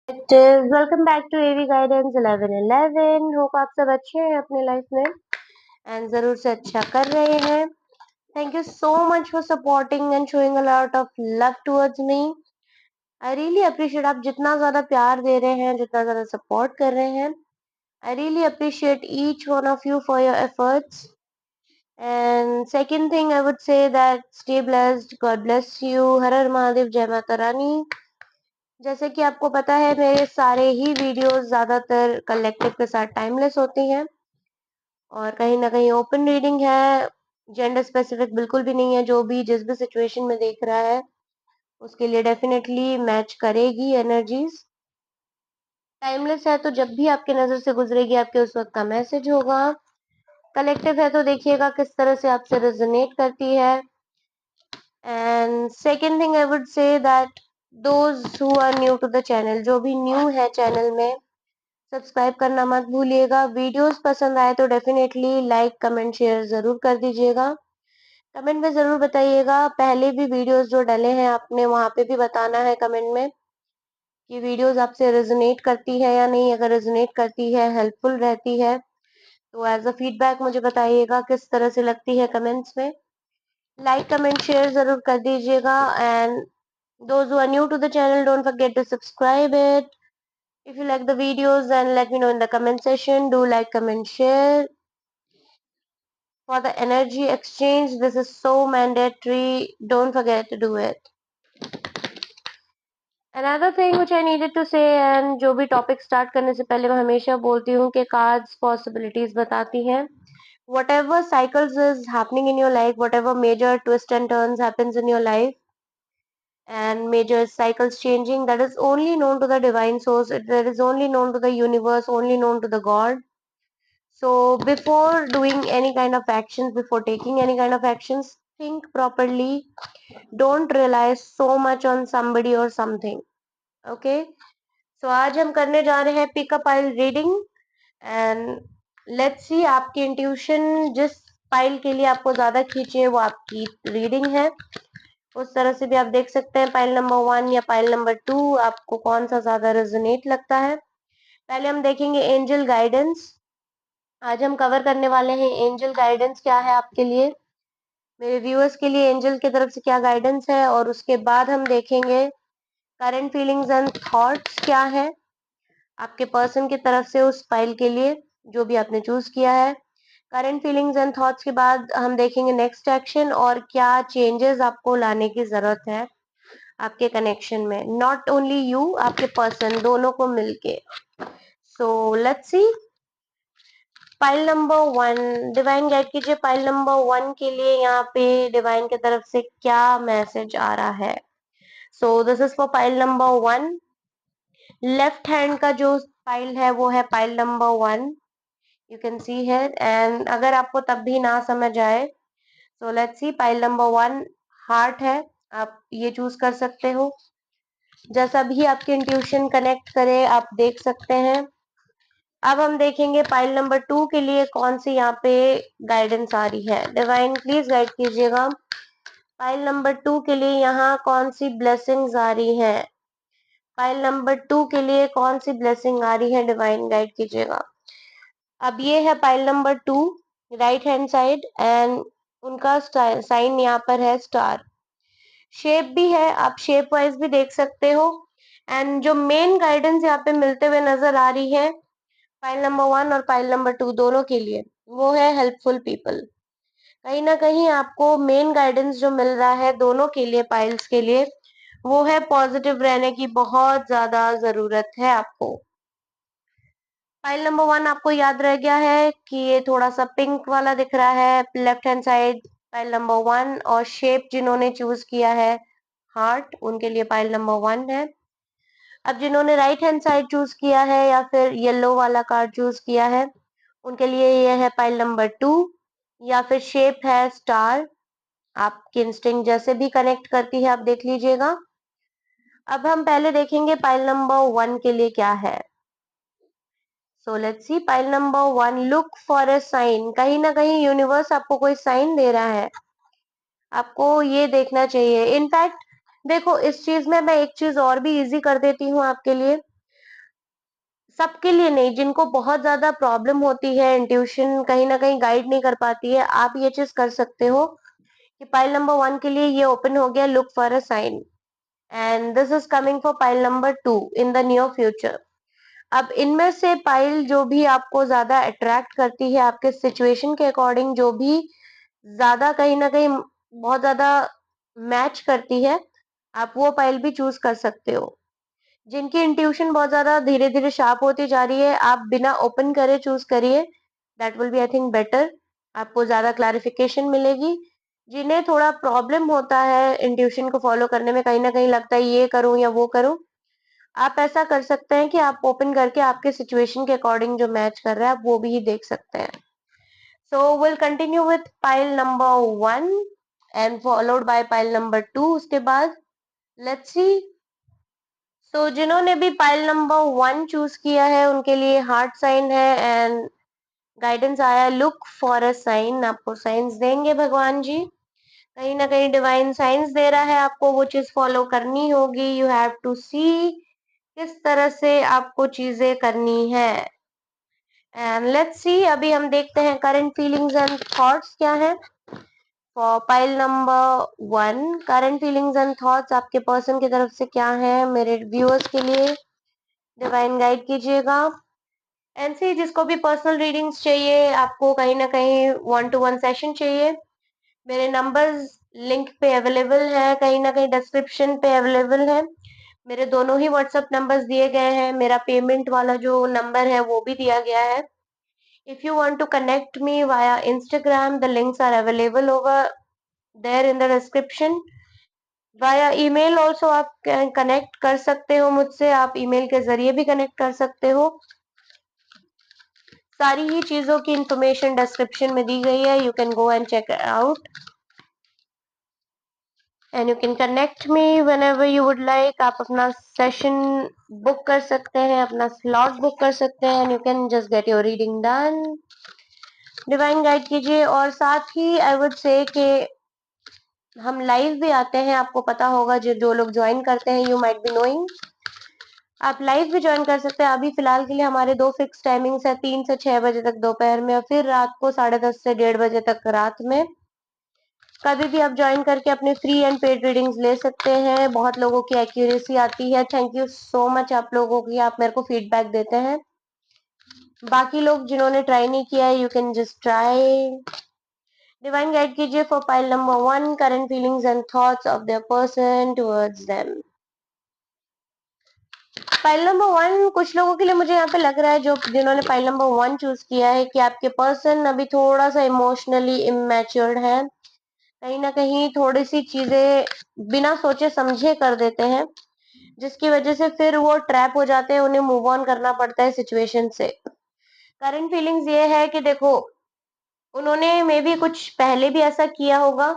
It is welcome back to AV guidance 1111। Hope आप सब अच्छे हैं अपने लाइफ में एंड जरूर से अच्छा कर रहे हैं। Thank you so much for supporting and showing a lot of love towards me. I really appreciate आप जितना ज्यादा प्यार दे रहे हैं, जितना ज्यादा सपोर्ट कर रहे हैं। I really appreciate each one of you for your efforts. And second thing I would say that stay blessed, God bless you, हर हर महादेव, जय माता रानी। जैसे कि आपको पता है मेरे सारे ही वीडियोस ज्यादातर कलेक्टिव के साथ टाइमलेस होती हैं और कहीं ना कहीं ओपन रीडिंग है। जेंडर स्पेसिफिक बिल्कुल भी नहीं है। जो भी जिस भी सिचुएशन में देख रहा है उसके लिए डेफिनेटली मैच करेगी एनर्जीज। टाइमलेस है तो जब भी आपके नजर से गुजरेगी आपके उस वक्त का मैसेज होगा। कलेक्टिव है तो देखिएगा किस तरह से आपसे रेजोनेट करती है। And second thing I would say that those who are new to the channel, जो भी न्यू है चैनल में, सब्सक्राइब करना मत भूलिएगा। वीडियोस पसंद आए तो डेफिनेटली लाइक कमेंट शेयर जरूर कर दीजिएगा। कमेंट में जरूर बताइएगा पहले भी वीडियोस जो डले हैं आपने वहां पे भी बताना है कमेंट में कि वीडियोस आपसे रेजोनेट करती है या नहीं। अगर रेजोनेट करती है, हेल्पफुल रहती है तो एज अ फीडबैक मुझे बताइएगा किस तरह से लगती है कमेंट्स में। लाइक कमेंट शेयर जरूर कर दीजिएगा। And those who are new to the channel, don't forget to subscribe it. If you like the videos, then let me know in the comment section. Do like, comment, share. For the energy exchange, this is so mandatory. Don't forget to do it. Another thing which I needed to say, and जो भी topic start करने से पहले मैं हमेशा बोलती हूँ कि कार्ड्स पॉसिबिलिटीज बताती हैं। Whatever cycles is happening in your life, whatever major twist and turns happens in your life, and major cycles changing, that is only known to the divine source. That is only known to the universe, only known to the God. So before doing any kind of actions, before taking any kind of actions, think properly. Don't rely so much on somebody or something. Okay. So आज हम करने जा रहे हैं pick a pile reading and let's see आपकी intuition जिस pile के लिए आपको ज्यादा खींचे वो आपकी रीडिंग है। उस तरह से भी आप देख सकते हैं पाइल नंबर 1 या पाइल नंबर 2 आपको कौन सा ज्यादा रेजोनेट लगता है। पहले हम देखेंगे एंजल गाइडेंस। आज हम कवर करने वाले हैं एंजल गाइडेंस क्या है आपके लिए, मेरे व्यूअर्स के लिए एंजल की तरफ से क्या गाइडेंस है। और उसके बाद हम देखेंगे करंट फीलिंग्स एंड थॉट्स क्या है आपके पर्सन की तरफ से उस फाइल के लिए जो भी आपने चूज किया है। करंट फीलिंग्स एंड थॉट्स के बाद हम देखेंगे नेक्स्ट एक्शन और क्या चेंजेस आपको लाने की जरूरत है आपके कनेक्शन में। नॉट ओनली यू, आपके पर्सन दोनों को मिलके। सो let's see pile number 1, divine guide कीजिए पाइल नंबर 1 के लिए यहाँ पे डिवाइन की तरफ से क्या मैसेज आ रहा है। सो this is for pile number 1। Left hand का जो पाइल है वो है pile number 1, you can see here. And अगर आपको तब भी ना समझ आए सो let's see pile number 1 heart है, आप ये चूज कर सकते हो। जैसा भी आपकी इंट्यूशन कनेक्ट करे आप देख सकते हैं। अब हम देखेंगे पाइल नंबर 2 के लिए कौन सी यहाँ पे गाइडेंस आ रही है। डिवाइन प्लीज गाइड कीजिएगा पाइल नंबर 2 के लिए यहाँ कौन सी ब्लेसिंग्स आ रही है। पाइल नंबर 2 के लिए कौन सी ब्लेसिंग आ रही है, डिवाइन गाइड कीजिएगा। अब ये है pile number 2 right hand side and उनका साइन यहाँ पर है स्टार। शेप भी है, आप शेप वाइज भी देख सकते हो। एंड जो मेन गाइडेंस यहाँ पे मिलते हुए नजर आ रही है फाइल नंबर 1 और फाइल नंबर 2 दोनों के लिए, वो है हेल्पफुल पीपल। कहीं ना कहीं आपको मेन गाइडेंस जो मिल रहा है दोनों के लिए, पाइल्स के लिए, वो है पॉजिटिव रहने की बहुत ज्यादा जरूरत है आपको। फाइल नंबर 1 आपको याद रह गया है कि ये थोड़ा सा पिंक वाला दिख रहा है left hand side file number 1, और शेप जिन्होंने चूज किया है हार्ट, उनके लिए फाइल नंबर 1 है। अब जिन्होंने राइट हैंड साइड चूज किया है या फिर येलो वाला कार्ड चूज किया है उनके लिए ये है पाइल नंबर 2 या फिर शेप है स्टार। आपके इंस्टिंक्ट जैसे भी कनेक्ट करती है आप देख लीजिएगा। अब हम पहले देखेंगे पाइल नंबर 1 के लिए क्या है। So let's see pile number 1, look for a sign. कहीं ना कहीं यूनिवर्स आपको कोई साइन दे रहा है, आपको ये देखना चाहिए। इनफैक्ट देखो इस चीज में मैं एक चीज और भी इजी कर देती हूँ आपके लिए। सबके लिए नहीं, जिनको बहुत ज़्यादा प्रॉब्लम होती है, इंट्यूशन कहीं न कहीं गाइड नहीं कर पाती है, आप ये चीज़ कर सकते हो कि पाइल नंबर 1 के लिए ये ओपन हो गया, look for a sign and this is coming for pile number 2 in the near future. अब इनमें से पाइल जो भी आपको ज़्यादा अट्रैक्ट करती है, आपके सिचुएशन के अकॉर्डिंग जो भी ज़्यादा कहीं न कहीं बहुत ज़्यादा मैच करती है, आप वो पाइल भी चूज़ कर सकते हो। जिनकी इंट्यूशन बहुत ज़्यादा धीरे-धीरे शार्प होती जा रही है, आप बिना ओपन करे चूज़ करिए, that will be I think better, आपको ज़्यादा क्लैरिफिकेशन मिलेगी। जिन्हें थोड़ा प्रॉब्लम होता है इंट्यूशन को फॉलो करने में, कहीं न कहीं लगता है ये करूँ या वो करूँ, आप ऐसा कर सकते हैं कि आप ओपन करके आपके सिचुएशन के अकॉर्डिंग जो मैच कर रहा है, आप वो भी देख सकते हैं। So will continue with pile number 1 and followed by pile number 2 उसके बाद। Let's see. तो जिन्होंने भी पाइल नंबर 1 चूज किया है उनके लिए हार्ट साइन है एंड गाइडेंस आया लुक फॉर अ साइन। आपको साइंस देंगे भगवान जी, कहीं ना कहीं डिवाइन साइंस दे रहा है, आपको वो चीज फॉलो करनी होगी। यू हैव टू सी किस तरह से आपको चीजें करनी है एंड लेट्स सी। अभी हम देखते हैं करंट फीलिंग्स एंड थॉट्स क्या है for pile number 1। Current feelings and thoughts आपके पर्सन की तरफ से क्या है मेरे व्यूअर्स के लिए, डिवाइन गाइड कीजिएगा। एनसी जिसको भी पर्सनल रीडिंग्स चाहिए, आपको कहीं ना कहीं 1-to-1 सेशन चाहिए, मेरे नंबर्स लिंक पे अवेलेबल है, कहीं ना कहीं डिस्क्रिप्शन पे अवेलेबल है। मेरे दोनों ही व्हाट्सएप नंबर्स दिए गए हैं, मेरा पेमेंट वाला जो नंबर है वो भी दिया गया है। If you want to connect me via Instagram, the links are available over there in the description. Via email also आप कनेक्ट कर सकते हो मुझसे, आप ईमेल के जरिए भी कनेक्ट कर सकते हो। सारी ही चीजों की इंफॉर्मेशन डिस्क्रिप्शन में दी गई है, you can go and check out and you can connect me whenever you would like. आप अपना सेशन बुक कर सकते हैं, अपना स्लॉट बुक कर सकते हैं and you can just get your reading done. Divine guide कीजिए और साथ ही आई वुड से कि हम लाइव भी आते हैं, आपको पता होगा, जो लोग ज्वाइन करते हैं, यू माइट बी नोइंग, आप लाइव भी ज्वाइन कर सकते हैं। अभी फिलहाल के लिए हमारे 2 फिक्स टाइमिंग्स है, 3 से 6 बजे तक दोपहर में और फिर रात को 10:30 से 1:30 बजे तक रात में। कभी भी आप ज्वाइन करके अपने फ्री एंड पेड रीडिंग्स ले सकते हैं। बहुत लोगों की एक्यूरेसी आती है, थैंक यू सो मच आप लोगों की, आप मेरे को फीडबैक देते हैं। बाकी लोग जिन्होंने ट्राई नहीं किया है, you can just try. Divine guide कीजिए for pile number 1, current feelings and thoughts of their person towards them. Pile number 1 कुछ लोगों के लिए मुझे यहाँ पे लग रहा है, जो जिन्होंने पाइल नंबर 1 चूज किया है, कि आपके पर्सन अभी थोड़ा सा इमोशनली इमेच्योर्ड है, कहीं ना कहीं थोड़ी सी चीजें बिना सोचे समझे कर देते हैं, जिसकी वजह से फिर वो ट्रैप हो जाते हैं, उन्हें मूव ऑन करना पड़ता है सिचुएशन से। करंट फीलिंग्स ये है कि देखो, उन्होंने मे बी कुछ पहले भी ऐसा किया होगा,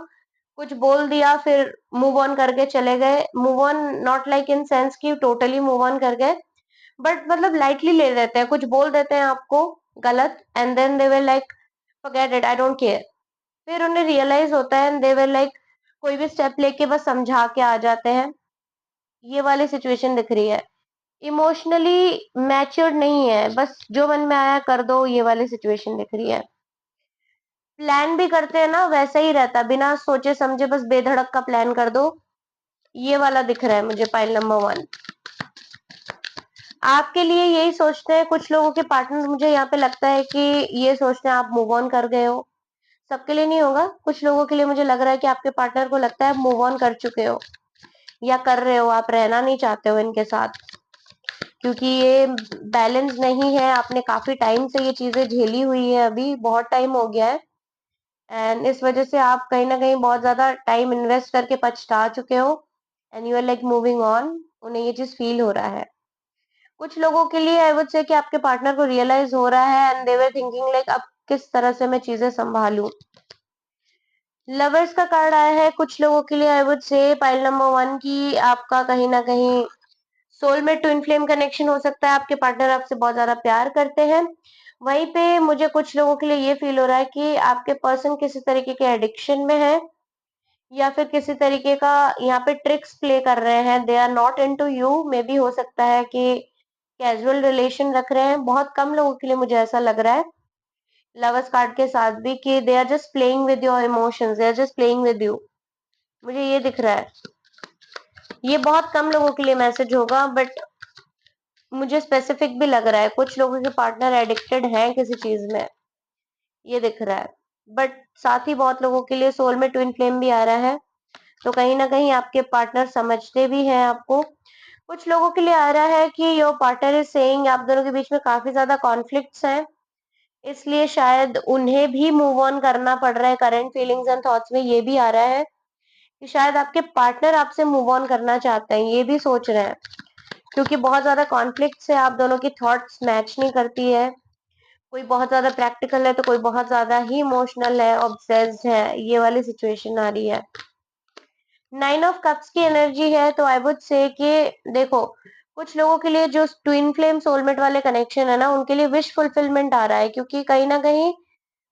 कुछ बोल दिया फिर मूव ऑन करके चले गए। Move on not like in sense कि टोटली मूव ऑन कर गए, बट मतलब लाइटली ले लेते हैं, कुछ बोल देते हैं आपको गलत and then they were like forget it, I don't care. फिर उन्हें रियलाइज होता है एंड दे वर लाइक कोई भी स्टेप लेके बस समझा के आ जाते हैं। ये वाली सिचुएशन दिख रही है, इमोशनली मैच्योर्ड नहीं है, बस जो मन में आया कर दो, ये वाली सिचुएशन दिख रही है। प्लान भी करते हैं ना, वैसा ही रहता, बिना सोचे समझे बस बेधड़क का प्लान कर दो, ये वाला दिख रहा है मुझे पाइल नंबर 1। आपके लिए यही सोचते हैं कुछ लोगों के पार्टनर, मुझे यहाँ पे लगता है कि ये सोचते हैं आप मूव ऑन कर गए हो। सबके लिए नहीं होगा, कुछ लोगों के लिए मुझे लग रहा है कि आपके पार्टनर को लगता है आप मूव ऑन कर चुके हो या कर रहे हो, आप रहना नहीं चाहते हो इनके साथ, क्योंकि ये बैलेंस नहीं है, आपने काफी टाइम से ये चीजें झेली हुई है, अभी बहुत टाइम हो गया है एंड इस वजह से आप कहीं ना कहीं बहुत ज्यादा टाइम इन्वेस्ट करके पछता चुके हो and you are like moving on, उन्हें ये चीज फील हो रहा है। कुछ लोगों के लिए आई वुड से कि आपके पार्टनर को रियलाइज हो रहा है and they were thinking like अब किस तरह से मैं चीजें संभालूं। लवर्स का कार्ड आया है कुछ लोगों के लिए, आई वुड से पाइल नंबर 1 की आपका कहीं ना कहीं सोलमेट ट्विन फ्लेम कनेक्शन हो सकता है, आपके पार्टनर आपसे बहुत ज्यादा प्यार करते हैं। वहीं पे मुझे कुछ लोगों के लिए ये फील हो रहा है कि आपके पर्सन किसी तरीके के एडिक्शन में है या फिर किसी तरीके का यहाँ पे ट्रिक्स प्ले कर रहे हैं, they are not into you. Maybe हो सकता है कि कैजुअल रिलेशन रख रहे हैं। बहुत कम लोगों के लिए मुझे ऐसा लग रहा है लवर्स कार्ड के साथ भी कि they are just playing with your emotions, they are just playing with you. मुझे ये दिख रहा है। ये बहुत कम लोगों के लिए मैसेज होगा, बट मुझे स्पेसिफिक भी लग रहा है कुछ लोगों के पार्टनर एडिक्टेड हैं किसी चीज में, ये दिख रहा है। बट साथ ही बहुत लोगों के लिए सोल में ट्विन फ्लेम भी आ रहा है, तो कहीं ना कहीं आपके पार्टनर समझते भी हैं आपको। कुछ लोगों के लिए आ रहा है कि योर पार्टनर इज सेइंग आप दोनों के बीच में काफी ज्यादा कॉन्फ्लिक्ट्स हैं, इसलिए शायद उन्हें भी मूव ऑन करना पड़ रहा है। करंट फीलिंग्स एंड थॉट्स में ये भी आ रहा है कि शायद आपके पार्टनर आपसे मूव ऑन करना चाहते हैं, ये भी सोच रहे हैं, क्योंकि बहुत ज्यादा कॉन्फ्लिक्ट से आप दोनों की थॉट्स मैच नहीं करती है। कोई बहुत ज्यादा प्रैक्टिकल है तो कोई बहुत ज्यादा ही इमोशनल है, ऑब्सेस्ड है, ये वाली सिचुएशन आ रही है। 9 ऑफ कप्स की एनर्जी है, तो आई वुड से कि देखो कुछ लोगों के लिए जो ट्विन फ्लेम सोलमेट वाले कनेक्शन है ना, उनके लिए विश फुलफिलमेंट आ रहा है, क्योंकि कहीं ना कहीं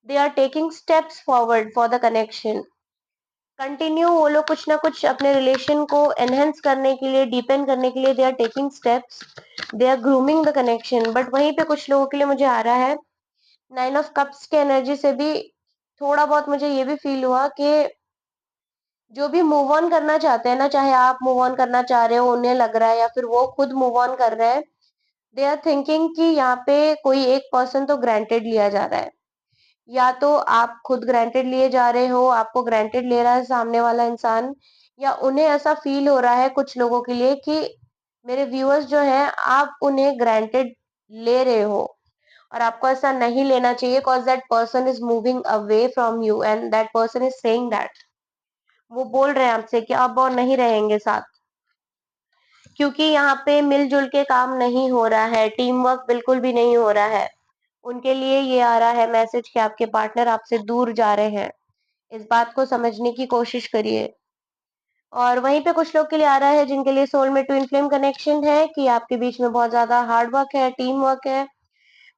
they are taking steps forward for the connection. Continue वो लोग कुछ ना कुछ अपने रिलेशन को एनहेंस करने के लिए, डीपेन करने के लिए they are taking steps, they are grooming the connection. But वहीं पे कुछ लोगों के लिए मुझे आ रहा है 9 ऑफ कप्स के एनर्जी से भी थोड़ा बहुत मुझे ये भी फील हुआ कि जो भी मूव ऑन करना चाहते हैं ना, चाहे आप मूव ऑन करना चाह रहे हो, उन्हें लग रहा है, या फिर वो खुद मूव ऑन कर रहे हैं, दे आर थिंकिंग कि यहाँ पे कोई एक पर्सन तो ग्रांटेड लिया जा रहा है। या तो आप खुद ग्रांटेड लिए जा रहे हो, आपको ग्रांटेड ले रहा है सामने वाला इंसान, या उन्हें ऐसा फील हो रहा है कुछ लोगों के लिए कि मेरे व्यूअर्स जो हैं आप उन्हें ग्रांटेड ले रहे हो, और आपको ऐसा नहीं लेना चाहिए, cause that person is moving away from you and that person is saying that, वो बोल रहे हैं आपसे कि अब और नहीं रहेंगे साथ, क्योंकि यहाँ पे मिलजुल के काम नहीं हो रहा है, टीम वर्क बिल्कुल भी नहीं हो रहा है। उनके लिए ये आ रहा है मैसेज कि आपके पार्टनर आपसे दूर जा रहे हैं। इस बात को समझने की कोशिश करिए। और वहीं पे कुछ लोग के लिए आ रहा है जिनके लिए सोल में ट्विन फ्लेम कनेक्शन है, कि आपके बीच में बहुत ज्यादा हार्ड वर्क है, टीम वर्क है,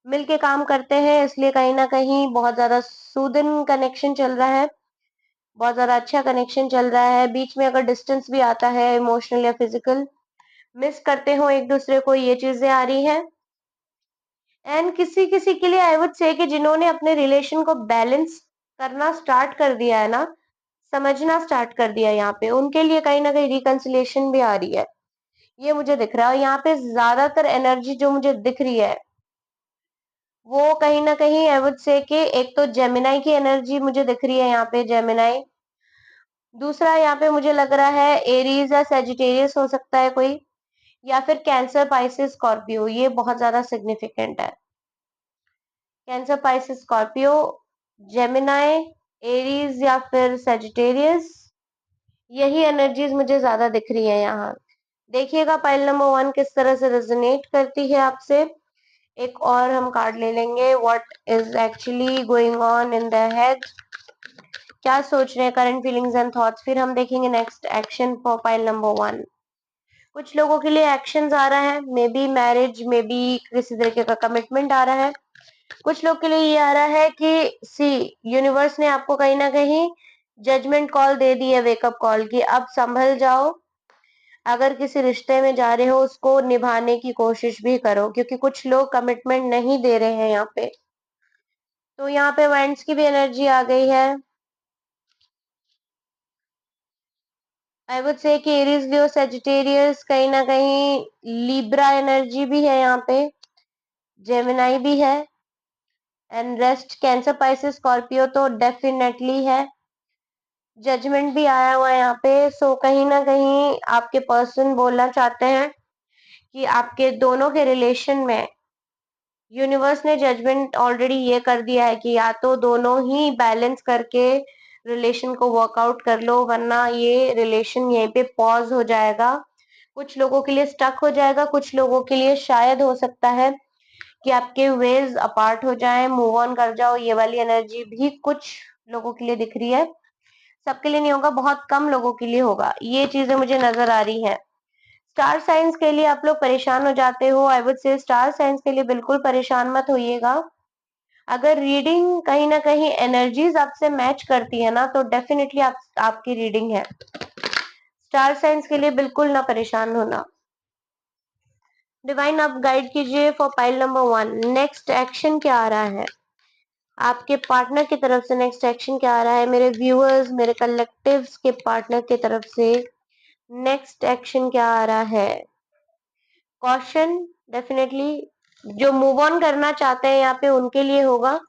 मिलके काम करते हैं, इसलिए कहीं ना कहीं बहुत ज्यादा सूदन कनेक्शन चल रहा है, बहुत ज्यादा अच्छा कनेक्शन चल रहा है। बीच में अगर डिस्टेंस भी आता है इमोशनल या फिजिकल, मिस करते हो एक दूसरे को, ये चीजें आ रही हैं। एंड किसी किसी के लिए आई वुड से कि जिन्होंने अपने रिलेशन को बैलेंस करना स्टार्ट कर दिया है ना, समझना स्टार्ट कर दिया है, यहाँ पे उनके लिए कहीं ना कहीं रिकंसिलिएशन भी आ रही है, ये मुझे दिख रहा है। और यहाँ पे ज्यादातर एनर्जी जो मुझे दिख रही है वो कहीं ना कहीं आई वुड से कि एक तो जेमिनाई की एनर्जी मुझे दिख रही है, यहाँ पे जेमिनाई। दूसरा यहाँ पे मुझे लग रहा है एरीज या सेजिटेरियस हो सकता है कोई, या फिर कैंसर, पाइसिस, स्कॉर्पियो, ये बहुत ज्यादा सिग्निफिकेंट है। Cancer, Pisces, Scorpio, Gemini, Aries या फिर सेजिटेरियस, यही एनर्जीज मुझे ज्यादा दिख रही है यहाँ। देखिएगा पाइल नंबर 1 किस तरह से रेजोनेट करती है आपसे। एक और हम कार्ड ले लेंगे, what is actually going on in the head, क्या सोच रहे हैं, करंट फीलिंग्स एंड थॉट्स। फिर हम देखेंगे next action for pile number 1। कुछ लोगों के लिए एक्शंस आ रहा है, may be marriage, may be किसी तरीके का कमिटमेंट आ रहा है। कुछ लोग के लिए ये आ रहा है कि सी यूनिवर्स ने आपको कहीं ना कहीं जजमेंट कॉल दे दी है, वेकअप कॉल की, अब संभल जाओ। अगर किसी रिश्ते में जा रहे हो उसको निभाने की कोशिश भी करो, क्योंकि कुछ लोग कमिटमेंट नहीं दे रहे हैं यहाँ पे। तो यहाँ पे वाइंड्स की भी एनर्जी आ गई है। आई वुड से कि एरीज, लियो, सेजिटेरियस, कहीं ना कहीं लिब्रा एनर्जी भी है यहाँ पे, जेमिनाई भी है, and rest cancer, Pisces, Scorpio तो डेफिनेटली है। जजमेंट भी आया हुआ है यहाँ पे। सो कहीं ना कहीं आपके पर्सन बोलना चाहते हैं कि आपके दोनों के रिलेशन में यूनिवर्स ने जजमेंट ऑलरेडी ये कर दिया है कि या तो दोनों ही बैलेंस करके रिलेशन को वर्कआउट कर लो, वरना ये रिलेशन यहीं पे पॉज हो जाएगा। कुछ लोगों के लिए स्टक हो जाएगा, कुछ लोगों के लिए शायद हो सकता है कि आपके वेज अपार्ट हो जाएं, मूव ऑन कर जाओ, ये वाली एनर्जी भी कुछ लोगों के लिए दिख रही है। सबके लिए नहीं होगा, बहुत कम लोगों के लिए होगा, ये चीजें मुझे नजर आ रही हैं। स्टार साइंस के लिए आप लोग परेशान हो जाते हो, आई वुड से स्टार साइंस के लिए बिल्कुल परेशान मत होइएगा। अगर रीडिंग कहीं ना कहीं एनर्जीज आपसे मैच करती है ना, तो डेफिनेटली आपकी रीडिंग है। स्टार साइंस के लिए बिल्कुल ना परेशान होना। डिवाइन आप गाइड कीजिए for pile number 1। Next action क्या आ रहा है आपके पार्टनर की तरफ से? नेक्स्ट एक्शन क्या आ रहा है मेरे व्यूअर्स, मेरे कलेक्टिव्स के पार्टनर की तरफ से? नेक्स्ट एक्शन क्या आ रहा है? कॉशन, डेफिनेटली जो मूव ऑन करना चाहते हैं यहाँ पे उनके लिए होगा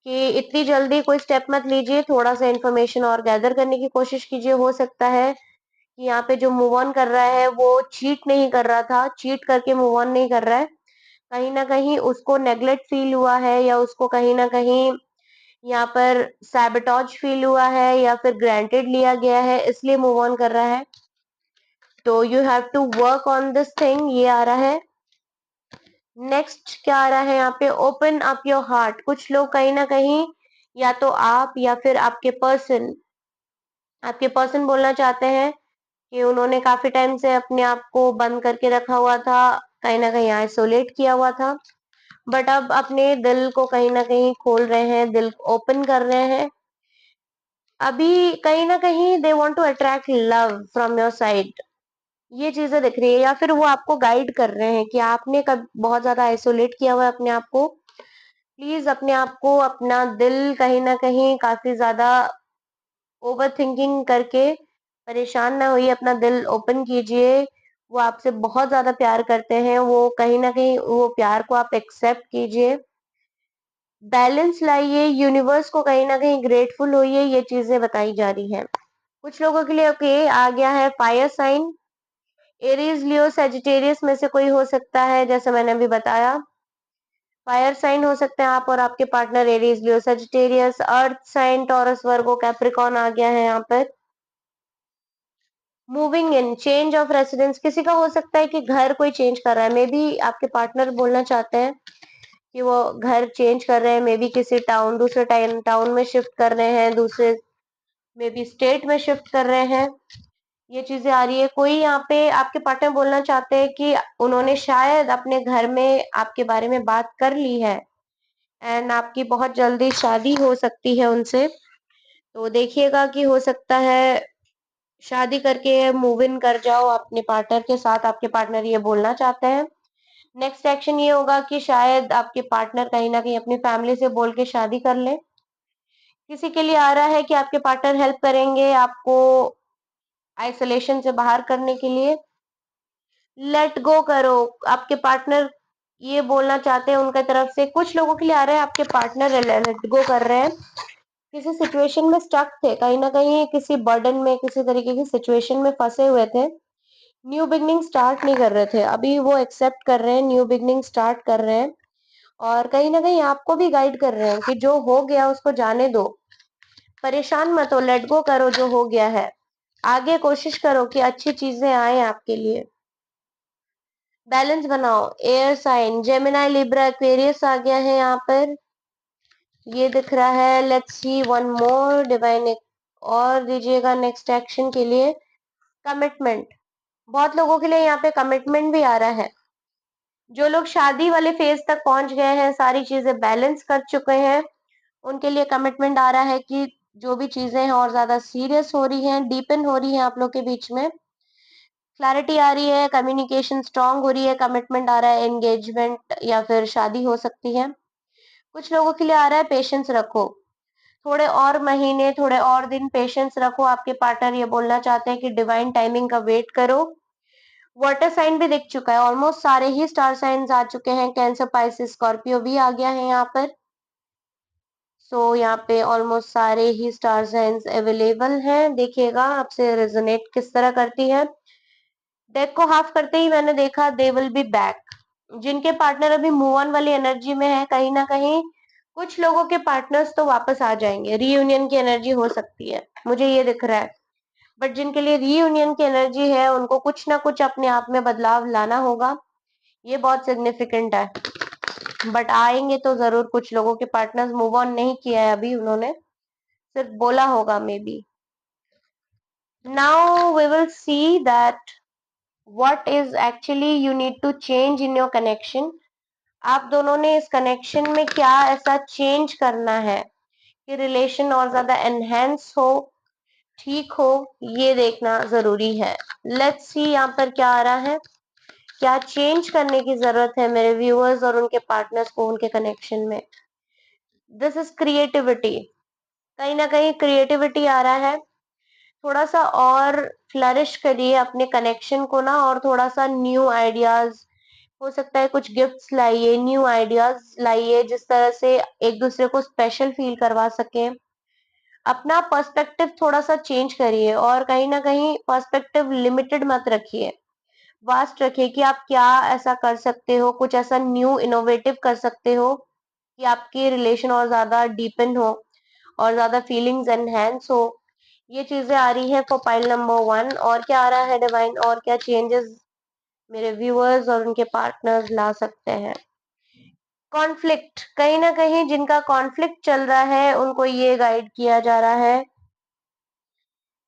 कि इतनी जल्दी कोई स्टेप मत लीजिए, थोड़ा सा इन्फॉर्मेशन और गैदर करने की कोशिश कीजिए। हो सकता है कि यहाँ पे जो मूव ऑन कर रहा है वो चीट नहीं कर रहा था, चीट करके मूव ऑन नहीं कर रहा है, कहीं ना कहीं उसको नेग्लेक्ट फील हुआ है, या उसको कहीं ना कहीं यहाँ पर सैबोटेज फील हुआ है, या फिर ग्रांटेड लिया गया है, इसलिए मूव ऑन कर रहा है। तो you have to work on this thing, ये आ रहा है। नेक्स्ट क्या आ रहा है यहाँ पे? Open up your heart. कुछ लोग कहीं ना कहीं, या तो आप या फिर आपके पर्सन बोलना चाहते हैं कि उन्होंने काफी टाइम से अपने आप को बंद करके रखा हुआ था, कहीं ना कहीं आइसोलेट किया हुआ था, बट अब अपने दिल को कहीं ना कहीं खोल रहे हैं, दिल ओपन कर रहे हैं। अभी कहीं ना कहीं they want to attract love from your side, ये चीजें दिख रही है। या फिर वो आपको गाइड कर रहे हैं कि आपने कब बहुत ज्यादा आइसोलेट किया हुआ है अपने आप को, प्लीज अपने आप को, अपना दिल कहीं ना कहीं काफी ज्यादा ओवर थिंकिंग करके परेशान ना होइए, अपना दिल ओपन कीजिए। वो आपसे बहुत ज्यादा प्यार करते हैं, वो कहीं ना कहीं वो प्यार को आप एक्सेप्ट कीजिए, बैलेंस लाइए, यूनिवर्स को कहीं ना कहीं ग्रेटफुल होइए, ये चीजें बताई जा रही है। कुछ लोगों के लिए ओके आ गया है fire sign, Aries, Leo, Sagittarius में से कोई हो सकता है, जैसे मैंने अभी बताया। फायर साइन हो सकते हैं आप और आपके पार्टनर एरीज, लियो, सेजिटेरियस। अर्थ साइन टॉरस, वर्गो, कैप्रिकॉन आ गया है यहाँ पर। Moving in, change of residence, किसी का हो सकता है कि घर कोई चेंज कर रहा है, मे बी आपके पार्टनर बोलना चाहते हैं कि वो घर चेंज कर रहे हैं, मे बी किसी दूसरे टाउन में शिफ्ट कर रहे हैं, दूसरे मे बी स्टेट में शिफ्ट कर रहे हैं, ये चीजें आ रही है। कोई यहाँ पे आपके पार्टनर बोलना चाहते हैं कि उन्होंने शायद अपने घर में आपके बारे में बात कर ली है, एंड आपकी बहुत जल्दी शादी हो सकती है उनसे। तो देखिएगा कि हो सकता है शादी करके मूव इन कर जाओ अपने पार्टनर के साथ, आपके पार्टनर ये बोलना चाहते हैं। नेक्स्ट एक्शन ये होगा कि शायद आपके पार्टनर कहीं ना कहीं अपनी फैमिली से बोल के शादी कर ले। किसी के लिए आ रहा है कि आपके पार्टनर हेल्प करेंगे आपको आइसोलेशन से बाहर करने के लिए। लेट गो करो, आपके पार्टनर ये बोलना चाहते हैं उनकी तरफ से। कुछ लोगों के लिए आ रहा है आपके पार्टनर लेट गो कर रहे हैं, किसी सिचुएशन में स्टक थे, कहीं ना कहीं किसी बर्डन में, किसी तरीके की सिचुएशन में फंसे हुए थे, न्यू बिगनिंग स्टार्ट नहीं कर रहे थे, अभी वो एक्सेप्ट कर रहे हैं, न्यू बिगनिंग स्टार्ट कर रहे हैं, और कहीं ना कहीं आपको भी गाइड कर रहे हैं कि जो हो गया उसको जाने दो, परेशान मत हो, लेट गो करो जो हो गया है, आगे कोशिश करो कि अच्छी चीजें आए आपके लिए। बैलेंस बनाओ, air sign, Gemini, Libra, Aquarius आ गया है यहाँ पर, ये दिख रहा है। Let's see one more, divine और दीजिएगा नेक्स्ट एक्शन के लिए। कमिटमेंट, बहुत लोगों के लिए यहाँ पे कमिटमेंट भी आ रहा है। जो लोग शादी वाले फेज तक पहुंच गए हैं, सारी चीजें बैलेंस कर चुके हैं, उनके लिए कमिटमेंट आ रहा है कि जो भी चीजें हैं और ज्यादा सीरियस हो रही हैं, डीपन हो रही हैं आप लोग के बीच में, क्लैरिटी आ रही है, कम्युनिकेशन स्ट्रांग हो रही है, कमिटमेंट आ रहा है, एंगेजमेंट या फिर शादी हो सकती है। कुछ लोगों के लिए आ रहा है पेशेंस रखो, थोड़े और महीने, थोड़े और दिन पेशेंस रखो, आपके पार्टनर ये बोलना चाहते हैं कि डिवाइन टाइमिंग का वेट करो। वाटर साइन भी दिख चुका है, ऑलमोस्ट सारे ही स्टार साइंस आ चुके हैं, कैंसर, पाइसिस, स्कॉर्पियो भी आ गया है यहाँ पर। सो यहाँ पे ऑलमोस्ट सारे ही स्टार साइंस अवेलेबल हैं, देखिएगा आपसे रेजोनेट किस तरह करती है। डेक को हाफ करते ही मैंने देखा दे विल बी बैक। जिनके पार्टनर अभी मूव ऑन वाली एनर्जी में है, कहीं ना कहीं कुछ लोगों के पार्टनर्स तो वापस आ जाएंगे, रीयूनियन की एनर्जी हो सकती है, मुझे ये दिख रहा है। बट जिनके लिए रीयूनियन की एनर्जी है उनको कुछ ना कुछ अपने आप में बदलाव लाना होगा, ये बहुत सिग्निफिकेंट है। बट आएंगे तो जरूर, कुछ लोगों के पार्टनर्स मूव ऑन नहीं किया है अभी, उन्होंने सिर्फ बोला होगा maybe. Now we will see that what is actually you need to change in your connection। आप दोनों ने इस कनेक्शन में क्या ऐसा चेंज करना है कि रिलेशन और ज्यादा एनहेंस हो, ठीक हो, ये देखना जरूरी है। लेट्स सी यहाँ पर क्या आ रहा है। क्या चेंज करने की जरूरत है मेरे व्यूअर्स और उनके पार्टनर्स को उनके कनेक्शन में। This is creativity. कहीं ना कहीं क्रिएटिविटी आ रहा है। थोड़ा सा और फ्लरिश करिए अपने कनेक्शन को ना, और थोड़ा सा न्यू आइडियाज, हो सकता है कुछ गिफ्ट्स लाइए, न्यू आइडियाज लाइए, जिस तरह से एक दूसरे को स्पेशल फील करवा सके। अपना पर्सपेक्टिव थोड़ा सा चेंज करिए, और कहीं ना कहीं पर्सपेक्टिव लिमिटेड मत रखिए, वास्ट रखिए कि आप क्या ऐसा कर सकते हो, कुछ ऐसा न्यू इनोवेटिव कर सकते हो कि आपकी रिलेशन और ज्यादा डीपन हो और ज्यादा फीलिंग्स एनहेंस हो। ये चीजें आ रही है फॉर पाइल नंबर 1। और क्या आ रहा है डिवाइन, और क्या चेंजेस मेरे व्यूअर्स और उनके पार्टनर्स ला सकते हैं। कॉन्फ्लिक्ट, कहीं ना कहीं जिनका कॉन्फ्लिक्ट चल रहा है उनको ये गाइड किया जा रहा है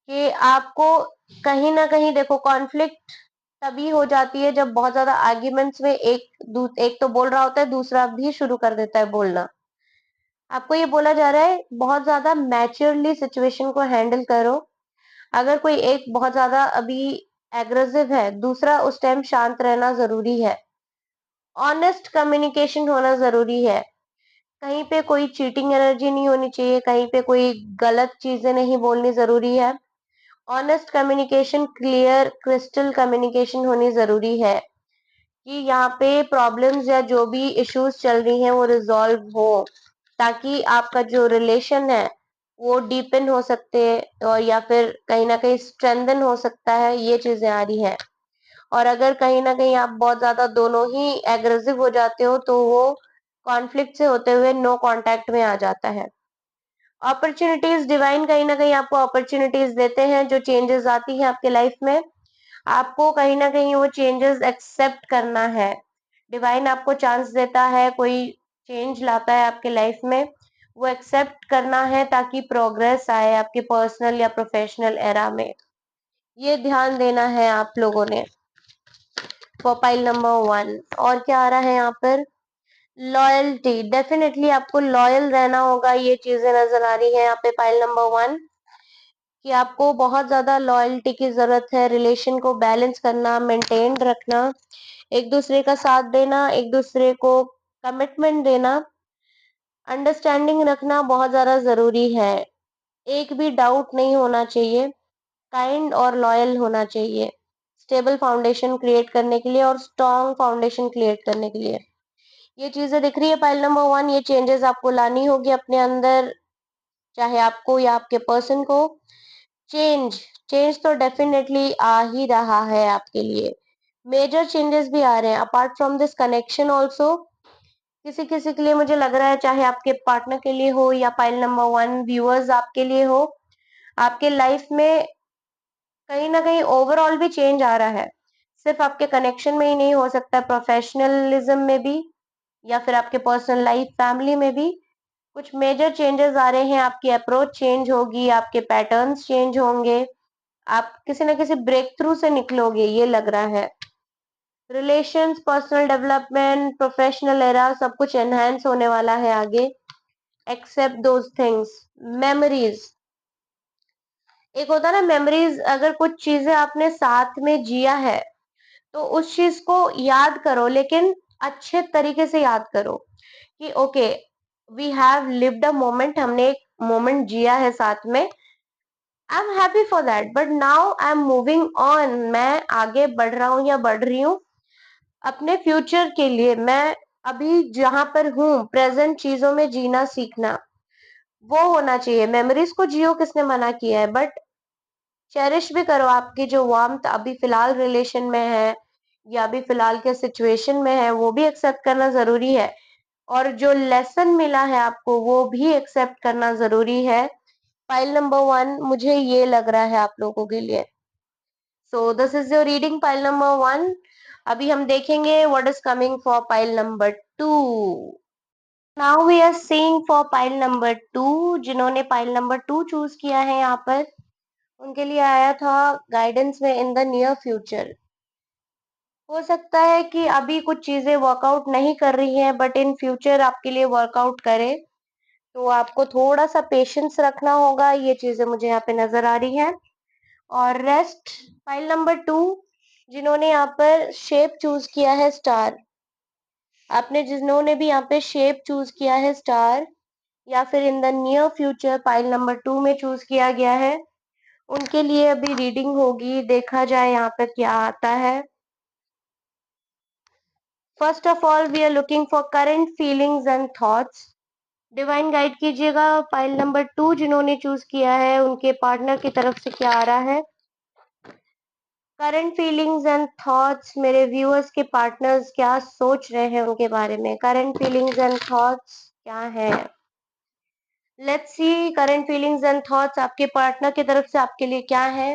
कि आपको कहीं ना कहीं, देखो कॉन्फ्लिक्ट तभी हो जाती है जब बहुत ज्यादा आर्ग्यूमेंट्स में एक तो बोल रहा होता है, दूसरा भी शुरू कर देता है बोलना। आपको ये बोला जा रहा है बहुत ज्यादा मैच्योरली सिचुएशन को हैंडल करो। अगर कोई एक बहुत ज्यादा अभी एग्रेसिव है, दूसरा उस टाइम शांत रहना जरूरी है। ऑनेस्ट कम्युनिकेशन होना जरूरी है। कहीं पे कोई चीटिंग एनर्जी नहीं होनी चाहिए, कहीं पे कोई गलत चीजें नहीं बोलनी जरूरी है। Honest communication, clear crystal communication होनी जरूरी है कि यहाँ पे प्रॉब्लम्स या जो भी इश्यूज चल रही हैं वो रिजॉल्व हो, ताकि आपका जो रिलेशन है वो डीपन हो सकते हैं, और या फिर कहीं ना कहीं स्ट्रेंथन हो सकता है। ये चीजें आ रही है। और अगर कहीं ना कहीं आप बहुत ज्यादा दोनों ही एग्रेसिव हो जाते हो तो वो कॉन्फ्लिक्ट से होते हुए नो कांटेक्ट में आ जाता है। अपॉर्चुनिटीज, डिवाइन कहीं ना कहीं आपको अपॉर्चुनिटीज देते हैं, जो चेंजेस आती है आपके लाइफ में आपको कहीं ना कहीं वो चेंजेस एक्सेप्ट करना है। डिवाइन आपको चांस देता है, कोई चेंज लाता है आपके लाइफ में, वो एक्सेप्ट करना है ताकि प्रोग्रेस आए आपके पर्सनल या प्रोफेशनल एरा में। ये ध्यान देना है आप लोगों ने फॉर पाइल नंबर 1। और क्या आ रहा है यहाँ पर, लॉयल्टी। डेफिनेटली आपको लॉयल रहना होगा, ये चीजें नजर आ रही है यहाँ पे पाइल नंबर 1, कि आपको बहुत ज्यादा लॉयल्टी की जरूरत है। रिलेशन को बैलेंस करना, मेंटेन रखना, एक दूसरे का साथ देना, एक दूसरे को कमिटमेंट देना, अंडरस्टैंडिंग रखना बहुत ज्यादा जरूरी है। एक भी डाउट नहीं होना चाहिए, काइंड और लॉयल होना चाहिए, स्टेबल फाउंडेशन क्रिएट करने के लिए और स्ट्रॉन्ग फाउंडेशन क्रिएट करने के लिए। ये चीजें दिख रही है पाइल नंबर 1। ये चेंजेस आपको लानी होगी अपने अंदर, चाहे आपको या आपके पर्सन को। चेंज, चेंज तो डेफिनेटली आ ही रहा है आपके लिए। मेजर चेंजेस भी आ रहे हैं apart from this connection also. किसी किसी के लिए मुझे लग रहा है, चाहे आपके पार्टनर के लिए हो या पाइल नंबर 1 व्यूअर्स आपके लिए हो, आपके लाइफ में कहीं ना कहीं ओवरऑल भी चेंज आ रहा है। सिर्फ आपके कनेक्शन में ही नहीं, हो सकता है प्रोफेशनलिज्म में भी, या फिर आपके पर्सनल लाइफ फैमिली में भी कुछ मेजर चेंजेस आ रहे हैं। आपकी अप्रोच चेंज होगी, आपके पैटर्न्स चेंज होंगे, आप किसी ना किसी ब्रेक थ्रू से निकलोगे, ये लग रहा है। Relations, personal development, professional era, सब कुछ एनहांस होने वाला है आगे। Accept those things. मेमोरीज, एक होता है ना मेमोरीज, अगर कुछ चीजें आपने साथ में जिया है तो उस चीज को याद करो, लेकिन अच्छे तरीके से याद करो कि okay, we have lived a moment, हमने एक मोमेंट जिया है साथ में। I am happy for that, but now I am moving on. मैं आगे बढ़ रहा हूँ या बढ़ रही हूँ अपने फ्यूचर के लिए। मैं अभी जहां पर हूँ, प्रेजेंट चीजों में जीना सीखना, वो होना चाहिए। मेमोरीज को जियो, किसने मना किया है, बट चेरिश भी करो। आपकी जो वार्मथ अभी फिलहाल रिलेशन में है या अभी फिलहाल के सिचुएशन में है, वो भी एक्सेप्ट करना जरूरी है। और जो लेसन मिला है आपको, वो भी एक्सेप्ट करना जरूरी है। फाइल नंबर 1 मुझे ये लग रहा है आप लोगों के लिए। So this is your reading pile number 1। अभी हम देखेंगे what is coming for pile number 2। Now we are seeing for pile number 2। जिन्होंने पाइल नंबर 2 चूज किया है यहाँ पर, उनके लिए आया था गाइडेंस में इन द नियर फ्यूचर। हो सकता है कि अभी कुछ चीजें वर्कआउट नहीं कर रही हैं, बट इन फ्यूचर आपके लिए वर्कआउट करे, तो आपको थोड़ा सा पेशेंस रखना होगा। ये चीजें मुझे यहाँ पे नजर आ रही हैं। और रेस्ट, फाइल नंबर 2, जिन्होंने यहाँ पर शेप चूज किया है स्टार, आपने जिन्होंने भी यहाँ पे शेप चूज किया है स्टार, या फिर इन the near future pile number 2 में चूज किया गया है, उनके लिए अभी रीडिंग होगी। देखा जाए यहाँ पे क्या आता है। First of all we are looking for current feelings and thoughts. Divine guide कीजिएगा पाइल नंबर 2 जिन्होंने चूज किया है, उनके पार्टनर की तरफ से क्या आ रहा है। करंट फीलिंग्स एंड थॉट्स, मेरे व्यूअर्स के पार्टनर्स क्या सोच रहे हैं उनके बारे में। करंट फीलिंग्स एंड थॉट्स क्या है, let's C. Current feelings and thoughts आपके पार्टनर की तरफ से आपके लिए क्या है।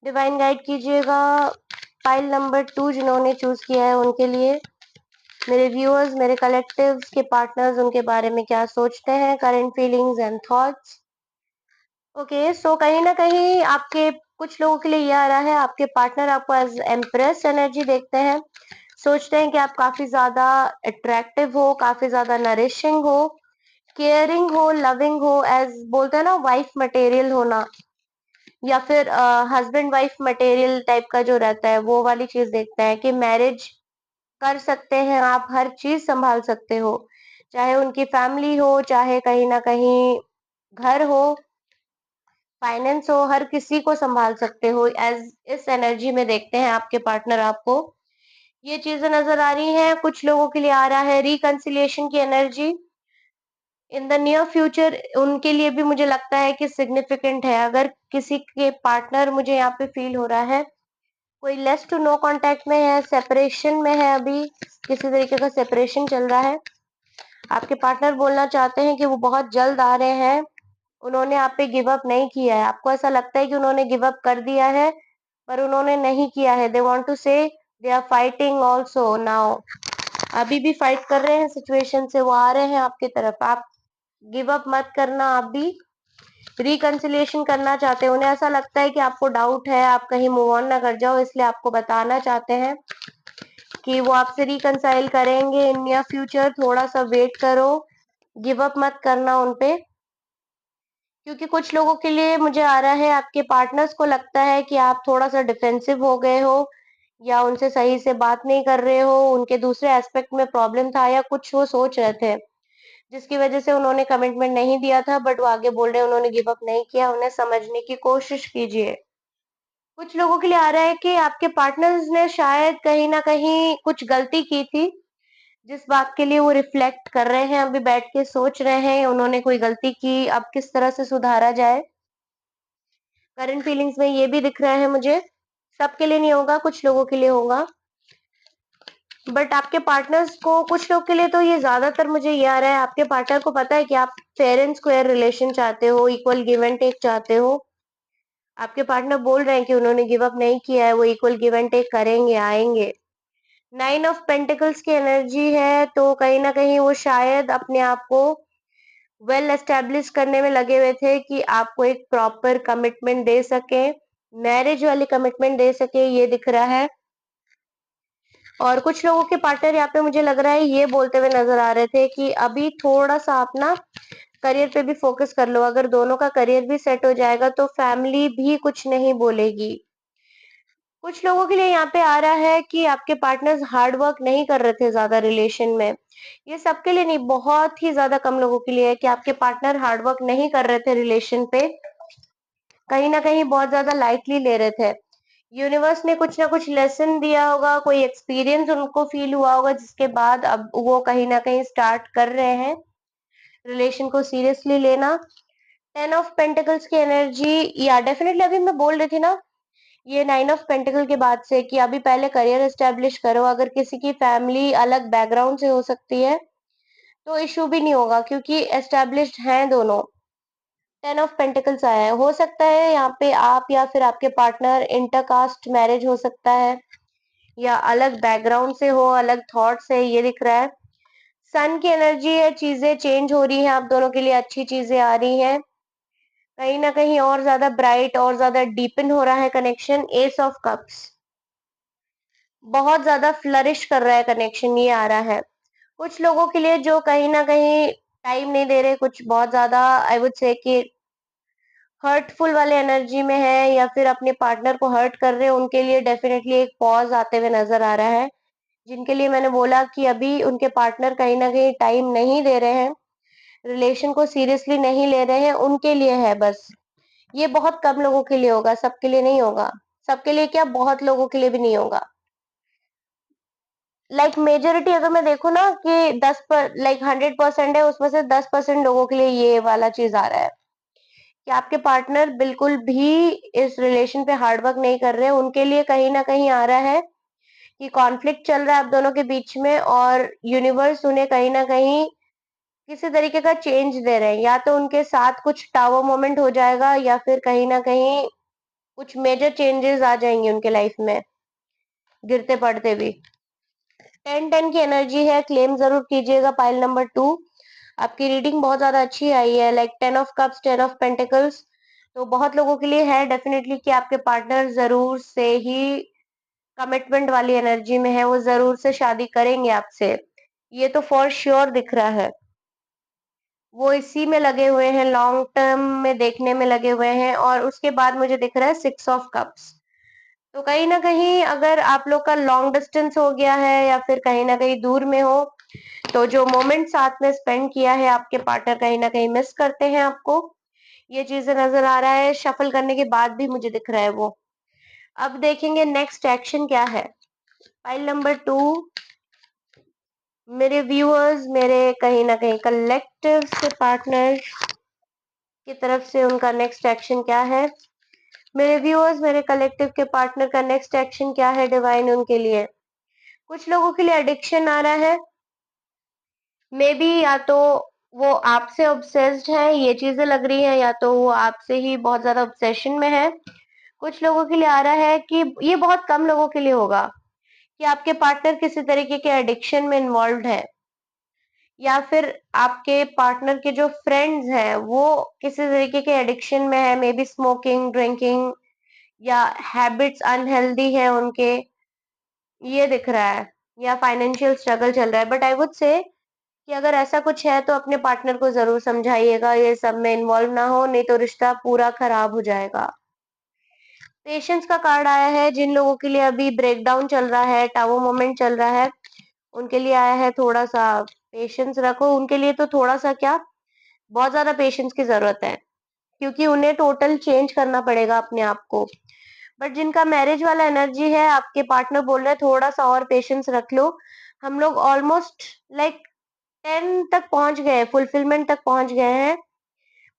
डिवाइन गाइड कीजिएगा फाइल नंबर 2 जिन्होंने चूज किया है, उनके लिए। मेरे व्यूअर्स, मेरे कलेक्टिव्स के पार्टनर्स उनके बारे में क्या सोचते हैं। Current feelings and thoughts. Okay, so कहीं ना कहीं आपके कुछ लोगों के लिए ये आ रहा है, आपके पार्टनर आपको एज एम्प्रेस एनर्जी देखते हैं। सोचते हैं कि आप काफी ज्यादा अट्रैक्टिव हो, काफी ज्यादा नरिशिंग हो, केयरिंग हो, लविंग हो, एज बोलते हैं ना वाइफ मटेरियल होना, या फिर हस्बैंड वाइफ मटेरियल टाइप का जो रहता है वो वाली चीज देखते हैं कि मैरिज कर सकते हैं आप, हर चीज संभाल सकते हो, चाहे उनकी फैमिली हो, चाहे कहीं ना कहीं घर हो, फाइनेंस हो, हर किसी को संभाल सकते हो। एज इस एनर्जी में देखते हैं आपके पार्टनर आपको। ये चीजें नजर आ रही हैं। कुछ लोगों के लिए आ रहा है रिकंसिलिएशन की energy in the near future. उनके लिए भी मुझे लगता है कि सिग्निफिकेंट है। अगर किसी के पार्टनर मुझे यहाँ पे फील हो रहा है कोई लेस टू नो कांटेक्ट में है, सेपरेशन में है, अभी किसी तरीके का सेपरेशन चल रहा है, आपके पार्टनर बोलना चाहते हैं कि वो बहुत जल्द आ रहे हैं, उन्होंने आप पे गिव अप नहीं किया है। आपको ऐसा लगता है कि उन्होंने गिव अप कर दिया है, पर उन्होंने नहीं किया है। दे want to say they are fighting also now, अभी भी फाइट कर रहे हैं सिचुएशन से, वो आ रहे हैं आपकी तरफ। आप गिव अप मत करना, आप भी रिकंसिलिएशन करना चाहते हैं। उन्हें ऐसा लगता है कि आपको डाउट है, आप कहीं मूव ऑन ना कर जाओ, इसलिए आपको बताना चाहते हैं कि वो आपसे रिकंसाइल करेंगे इन नियर फ्यूचर। थोड़ा सा वेट करो, गिव अप मत करना उनपे, क्योंकि कुछ लोगों के लिए मुझे आ रहा है आपके पार्टनर्स को लगता है कि आप थोड़ा सा डिफेंसिव हो गए हो, या उनसे सही से बात नहीं कर रहे हो, उनके दूसरे एस्पेक्ट में प्रॉब्लम था, या कुछ वो सोच रहे थे जिसकी वजह से उन्होंने कमिटमेंट नहीं दिया था, बट वो आगे बोल रहे हैं उन्होंने गिव अप नहीं किया। उन्हें समझने की कोशिश कीजिए। कुछ लोगों के लिए आ रहा है कि आपके पार्टनर्स ने शायद कहीं ना कहीं कुछ गलती की थी, जिस बात के लिए वो रिफ्लेक्ट कर रहे हैं, अभी बैठ के सोच रहे हैं उन्होंने कोई गलती की, अब किस तरह से सुधारा जाए। करंट फीलिंग्स में ये भी दिख रहा है मुझे। सबके लिए नहीं होगा, कुछ लोगों के लिए होगा, बट आपके पार्टनर्स को, कुछ लोग के लिए तो ये ज्यादातर मुझे ये आ रहा है, आपके पार्टनर को पता है कि आप फेयर एंड स्क्वायर रिलेशन चाहते हो, इक्वल गिव एंड टेक चाहते हो। आपके पार्टनर बोल रहे हैं कि उन्होंने गिव अप नहीं किया है, वो इक्वल गिव एंड टेक करेंगे, आएंगे। 9 ऑफ पेंटिकल्स की एनर्जी है, तो कहीं ना कहीं वो शायद अपने आप को वेल एस्टेब्लिश करने में लगे हुए थे कि आपको एक प्रॉपर कमिटमेंट दे सके, मैरिज वाली कमिटमेंट दे सके, ये दिख रहा है। और कुछ लोगों के पार्टनर यहाँ पे मुझे लग रहा है ये बोलते हुए नजर आ रहे थे कि अभी थोड़ा सा आप ना करियर पे भी फोकस कर लो, अगर दोनों का करियर भी सेट हो जाएगा तो फैमिली भी कुछ नहीं बोलेगी। कुछ लोगों के लिए यहाँ पे आ रहा है कि आपके पार्टनर्स हार्ड वर्क नहीं कर रहे थे ज्यादा रिलेशन में। ये सबके लिए नहीं, बहुत ही ज्यादा कम लोगों के लिए है कि आपके पार्टनर हार्ड वर्क नहीं कर रहे थे रिलेशन पे, कहीं ना कहीं बहुत ज्यादा लाइटली ले रहे थे। यूनिवर्स ने कुछ ना कुछ लेसन दिया होगा, कोई एक्सपीरियंस उनको फील हुआ होगा, जिसके बाद अब वो कहीं ना कहीं स्टार्ट कर रहे हैं रिलेशन को सीरियसली लेना। 10 ऑफ पेंटिकल्स की एनर्जी, या डेफिनेटली अभी मैं बोल रही थी ना ये 9 ऑफ पेंटिकल के बाद से कि अभी पहले करियर एस्टेब्लिश करो। अगर किसी की फैमिली अलग बैकग्राउंड से हो सकती है तो इश्यू भी नहीं होगा, क्योंकि एस्टेब्लिश्ड हैं दोनों। 10 ऑफ पेंटिकल्स आया है, हो सकता है यहाँ पे आप या फिर आपके पार्टनर इंटरकास्ट मैरिज हो सकता है, या अलग बैकग्राउंड से हो, अलग थॉट से, ये दिख रहा है। सन की एनर्जी है, चीजें चेंज हो रही हैं, आप दोनों के लिए अच्छी चीजें आ रही हैं, कहीं ना कहीं और ज्यादा ब्राइट और ज्यादा डीपन हो रहा है कनेक्शन। एस ऑफ कप्स, बहुत ज्यादा फ्लरिश कर रहा है कनेक्शन, ये आ रहा है। कुछ लोगों के लिए जो कहीं ना कहीं टाइम नहीं दे रहे, कुछ बहुत ज्यादा आई वुड से कि हर्टफुल वाले एनर्जी में है या फिर अपने पार्टनर को हर्ट कर रहे हैं, उनके लिए डेफिनेटली एक पॉज़ आते हुए नज़र आ रहा है। जिनके लिए मैंने बोला कि अभी उनके पार्टनर कहीं न कहीं टाइम नहीं दे रहे हैं, रिलेशन को सीरियसली नहीं ले रहे हैं, उनके लिए है बस। ये बहुत कम लोगों के लिए होगा, सबके लिए नहीं होगा। सबके लिए क्या, बहुत लोगों के लिए भी नहीं होगा। लाइक मेजॉरिटी अगर मैं देखूँ ना कि 10 पर लाइक 100% है, उसमें से 10% लोगों के लिए ये वाला चीज़ आ रहा है कि आपके पार्टनर बिल्कुल भी इस रिलेशन पे हार्ड वर्क नहीं कर रहे हैं। उनके लिए कहीं न कहीं आ रहा है कि कॉन्फ्लिक्ट चल रहा है आप दोनों के बीच में और यूनिवर्स उन्हें कहीं न कहीं किसी तरीके का चेंज दे रहे हैं। या तो उनके साथ कुछ टावर मोमेंट हो जाएगा या फिर कहीं न कहीं कुछ मेजर चेंजेस आ जाएँगे उनके लाइफ में, गिरते-पड़ते भी। 10-10 की एनर्जी है, क्लेम ज़रूर कीजिएगा पाइल नंबर 2। आपकी रीडिंग बहुत ज़्यादा अच्छी आई है, like 10 of cups, 10 of pentacles. तो बहुत लोगों के लिए है डेफिनिटली कि आपके पार्टनर ज़रूर से ही कमिटमेंट वाली एनर्जी में है, वो ज़रूर से शादी करेंगे आपसे। ये तो फॉर श्योर दिख रहा है। वो इसी में लगे हुए हैं, लॉन्ग टर्म में देखने में लगे हुए हैं और उसके बाद मुझे दिख रहा है 6 ऑफ कप्स। तो कहीं न कहीं अगर आप लोग का लॉन्ग डिस्टेंस हो गया है या फिर कहीं न कहीं दूर में हो, तो जो मोमेंट साथ में स्पेंड किया है आपके पार्टनर कहीं न कहीं मिस करते हैं आपको। ये चीज़ें नज़र आ रहा है, शफ़ल करने के बाद भी मुझे दिख रहा है वो। अब देखेंगे नेक्स्ट एक्शन क्या है। फाइल नंबर 2, मेरे व्यूअर्स, मेरे कहीं न कहीं कलेक्टिव से पार्टनर की तरफ से उनका नेक्स्ट एक्शन क्या है? मेरे व्यूअर्स, मेरे कलेक्टिव के पार्टनर का नेक्स्ट एक्शन क्या है डिवाइन उनके लिए? कुछ लोगों के लिए एडिक्शन आ रहा है, मे बी या तो वो आपसे ऑब्सेस्ड है, ये चीज़ें लग रही हैं, या तो वो आपसे ही बहुत ज़्यादा ऑब्सेशन में है। कुछ लोगों के लिए आ रहा है कि ये बहुत कम लोगों के लिए होगा कि आपके पार्टनर किसी तरीके के एडिक्शन में इन्वॉल्व्ड है या फिर आपके पार्टनर के जो फ्रेंड्स हैं, वो किसी तरीके के एडिक्शन में है, मे बी स्मोकिंग, ड्रिंकिंग या हैबिट्स अनहेल्दी है उनके, ये दिख रहा है या फाइनेंशियल स्ट्रगल चल रहा है। बट आई वुड से कि अगर ऐसा कुछ है तो अपने पार्टनर को ज़रूर समझाइएगा, ये सब में इन्वॉल्व ना हो, नहीं तो रिश्ता पूरा खराब हो जाएगा। पेशेंस का कार्ड आया है, जिन लोगों के लिए अभी ब्रेकडाउन चल रहा है, टावर मोमेंट चल रहा है, उनके लिए आया है थोड़ा-सा पेशेंस रखो, उनके लिए तो थोड़ा-सा क्या, बहुत ज़्यादा पेशेंस की ज़रूरत है, क्योंकि उन्हें टोटल चेंज करना पड़ेगा अपने आप को। बट जिनका मैरिज वाला एनर्जी है, आपके पार्टनर बोल रहे हैं थोड़ा-सा और पेशेंस रख लो, हम लोग ऑलमोस्ट लाइक 10 तक पहुँच गए, फुलफिलमेंट तक पहुँच गए हैं,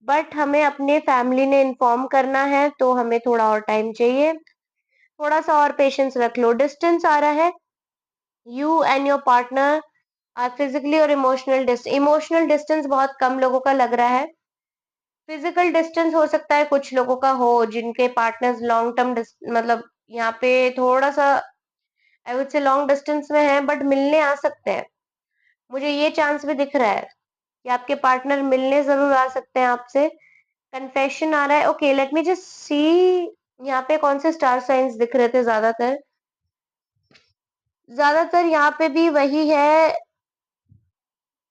बट हमें अपने फैमिली ने इन्फॉर्म करना है, तो हमें थोड़ा और टाइम चाहिए। थोड़ा-सा और पेशेंस रख लो। डिस्टेंस आ रहा है, you and your partner are physically और इमोशनल डिस्टेंस बहुत कम लोगों का लग रहा है। फिज़िकल डिस्टेंस हो सकता है कुछ लोगों का हो, जिनके पार्टनर्स लॉन्ग टर्म मतलब यहाँ पे थोड़ा-सा आई वुड से लॉन्ग डिस्टेंस में हैं, बट मिलने आ सकते हैं। मुझे ये चांस भी दिख रहा है कि आपके पार्टनर मिलने ज़रूर आ सकते हैं आपसे। कन्फेशन आ रहा है, okay let me just see यहाँ पे कौन से स्टार साइन्स दिख रहे थे ज़्यादातर। ज़्यादातर यहाँ पे भी वही है,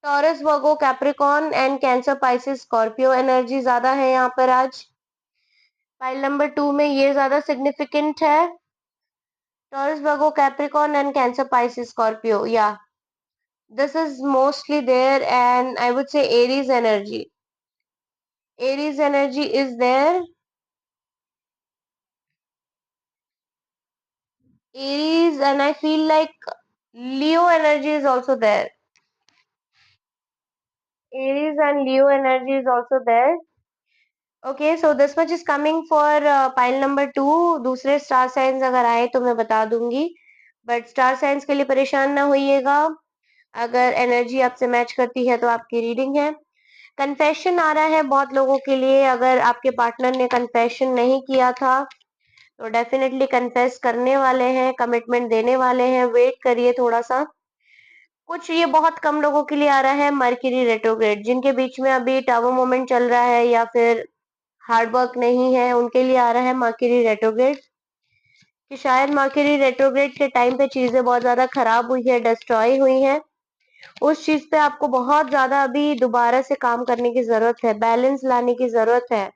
taurus, Virgo, Capricorn and cancer, Pisces, Scorpio energy ज़्यादा है यहाँ पर आज। फाइल नंबर 2 में ये ज़्यादा सिग्निफिकेंट है, taurus, Virgo, Capricorn and cancer, Pisces, Scorpio, या this is mostly there, and I would say Aries energy is there. Aries, and I feel like Leo energy is also there. Aries and Leo energy is also there. Okay, so this much is coming for pile number 2. दूसरे star signs अगर आए तो मैं बता दूंगी, but star signs के लिए परेशान ना होइएगा। अगर एनर्जी आपसे मैच करती है तो आपकी रीडिंग है। कन्फेशन आ रहा है बहुत लोगों के लिए, अगर आपके पार्टनर ने कन्फेशन नहीं किया था तो डेफिनेटली कन्फेस करने वाले हैं, कमिटमेंट देने वाले हैं, वेट करिए थोड़ा-सा। कुछ ये बहुत कम लोगों के लिए आ रहा है मर्क्यूरी रेट्रोग्रेड, जिनके बीच में अभी टावर मोमेंट चल रहा है या फिर हार्ड वर्क नहीं है, उनके लिए आ रहा है मर्क्यूरी रेट्रोग्रेड, कि शायद मर्क्यूरी रेट्रोग्रेड के टाइम पे चीज़ें बहुत ज़्यादा खराब हुई है, डिस्ट्रॉय हुई हैं। उस चीज़ पे आपको बहुत ज़्यादा अभी दोबारा से काम करने की ज़रूरत है, बैलेंस लाने की ज़रूरत है।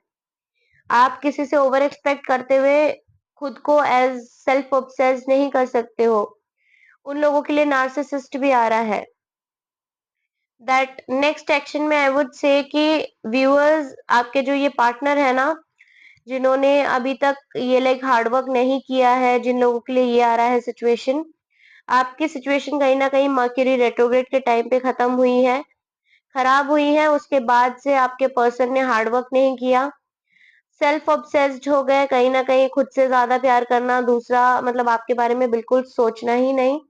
आप किसी से ओवर एक्सपेक्ट करते हुए खुद को एज सेल्फ ऑब्सेस्ड नहीं कर सकते हो। उन लोगों के लिए नार्सिसिस्ट भी आ रहा है। दैट नेक्स्ट एक्शन में आई वुड से कि व्यूअर्स, आपके जो ये पार्टनर है ना, जिन्होंने अभी तक ये लाइक हार्ड वर्क नहीं किया है, जिन लोगों के लिए ये आ रहा है सिचुएशन, आपकी सिचुएशन कहीं ना कहीं मर्क्यूरी रेट्रोग्रेड के टाइम पे खत्म हुई है, खराब हुई है। उसके बाद से आपके पर्सन ने हार्ड वर्क नहीं किया, सेल्फ ऑब्सेस्ड हो गए, कहीं ना कहीं खुद से ज्यादा प्यार करना, दूसरा मतलब आपके बारे में बिल्कुल सोचना ही नहीं।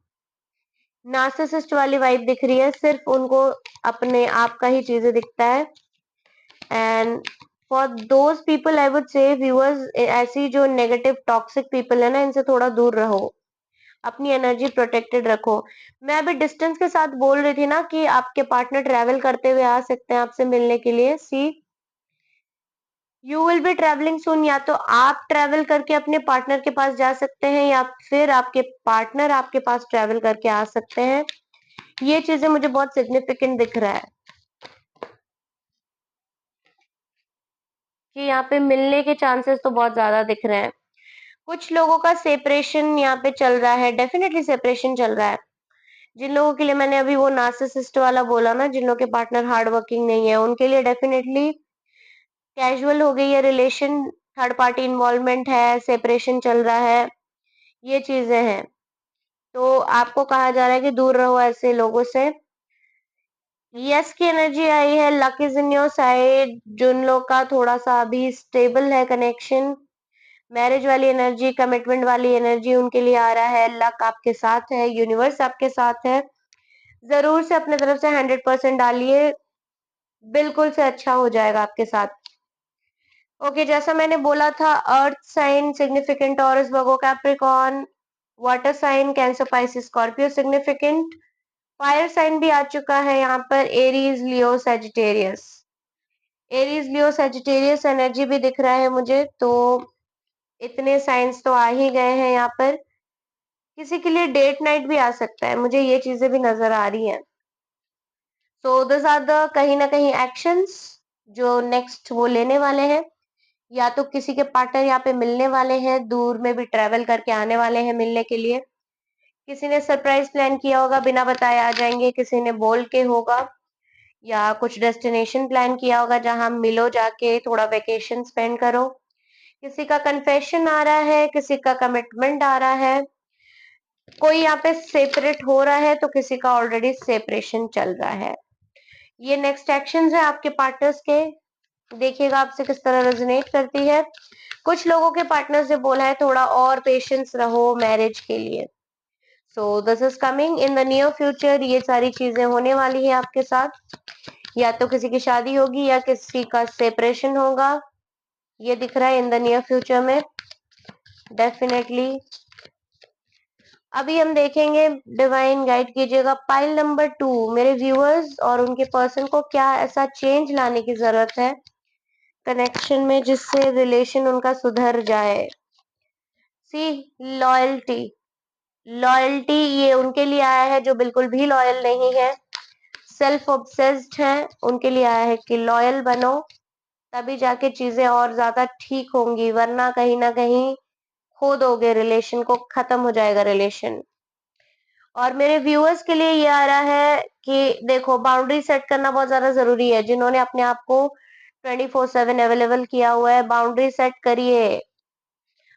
नार्सिसिस्ट वाली वाइब दिख रही है, सिर्फ उनको अपने आप का ही चीजें दिखता है। And for those people I would से व्यूअर्स, ऐसी जो नेगेटिव टॉक्सिक पीपल है ना, इनसे थोड़ा दूर रहो, अपनी एनर्जी प्रोटेक्टेड रखो। मैं अभी डिस्टेंस के साथ बोल रही थी ना कि आपके पार्टनर ट्रैवल करते हुए आ सकते हैं आपसे मिलने के लिए। सी, यू विल बी ट्रैवलिंग सून। या तो आप ट्रैवल करके अपने पार्टनर के पास जा सकते हैं, या फिर आपके पार्टनर आपके पास ट्रैवल करके आ सकते हैं। ये चीजें मुझे बहुत सिग्निफिकेंट दिख रहा है कि यहाँ पे मिलने के चांसेस तो बहुत ज्यादा दिख रहे हैं। कुछ लोगों का सेपरेशन यहाँ पे चल रहा है, डेफिनेटली सेपरेशन चल रहा है। जिन लोगों के लिए मैंने अभी वो नार्सिसिस्ट वाला बोला ना, जिन लोगों के पार्टनर हार्ड वर्किंग नहीं है, उनके लिए डेफिनेटली कैजुअल हो गई है रिलेशन, थर्ड पार्टी इन्वॉल्वमेंट है, सेपरेशन चल रहा है, ये चीजें हैं। तो आपको कहा जा रहा है कि दूर रहो ऐसे लोगों से। यस की एनर्जी आई है, luck is in your side. जिन लोग का थोड़ा सा अभी स्टेबल है कनेक्शन, मैरिज वाली एनर्जी, कमिटमेंट वाली एनर्जी उनके लिए आ रहा है। लक आपके साथ है, यूनिवर्स आपके साथ है। जरूर से अपने तरफ से 100% डालिए, बिल्कुल से अच्छा हो जाएगा आपके साथ। ओके, जैसा मैंने बोला था, earth sign significant Taurus Virgo Capricorn, water sign Cancer Pisces Scorpio significant, fire sign भी आ चुका है यहाँ पर, Aries Leo Sagittarius. Aries Leo Sagittarius energy भी दिख रहा है मुझे, तो इतने साइंस तो आ ही गए हैं यहाँ पर। किसी के लिए डेट नाइट भी आ सकता है, मुझे ये चीजें भी नजर आ रही हैं। सो दिस आर द कहीं ना कहीं एक्शंस जो नेक्स्ट वो लेने वाले हैं। या तो किसी के पार्टनर यहाँ पे मिलने वाले हैं, दूर में भी ट्रेवल करके आने वाले हैं मिलने के लिए। किसी ने सरप्राइज प्लान किया होगा, बिना बताए आ जाएंगे, किसी ने बोल के होगा, या कुछ डेस्टिनेशन प्लान किया होगा जहां मिलो, जाके थोड़ा वेकेशन स्पेंड करो। किसी का कन्फेशन आ रहा है, किसी का कमिटमेंट आ रहा है, कोई यहाँ पे सेपरेट हो रहा है, तो किसी का ऑलरेडी सेपरेशन चल रहा है। ये नेक्स्ट एक्शंस है आपके पार्टनर्स के, देखिएगा आपसे किस तरह रेजोनेट करती है। कुछ लोगों के पार्टनर्स ने बोला है थोड़ा और पेशेंस रहो मैरिज के लिए। So this is coming in the near future, ये सारी चीजें होने वाली है आपके साथ। या तो किसी की शादी होगी या किसी का सेपरेशन होगा, ये दिख रहा है इन द नियर फ्यूचर में डेफिनेटली। अभी हम देखेंगे, डिवाइन गाइड कीजिएगा पाइल नंबर 2, मेरे व्यूअर्स और उनके पर्सन को क्या ऐसा चेंज लाने की जरूरत है कनेक्शन में जिससे रिलेशन उनका सुधर जाए। सी, लॉयल्टी। लॉयल्टी ये उनके लिए आया है जो बिल्कुल भी लॉयल नहीं है, सेल्फ ऑब्सेस्ड है। उनके लिए आया है कि लॉयल बनो, तभी जाके चीजें और ज्यादा ठीक होंगी, वरना कहीं ना कहीं खो दोगे रिलेशन को, खत्म हो जाएगा रिलेशन। और मेरे व्यूअर्स के लिए ये आ रहा है कि देखो, बाउंड्री सेट करना बहुत ज्यादा जरूरी है। जिन्होंने अपने आप को 24/7 अवेलेबल किया हुआ है, बाउंड्री सेट करिए।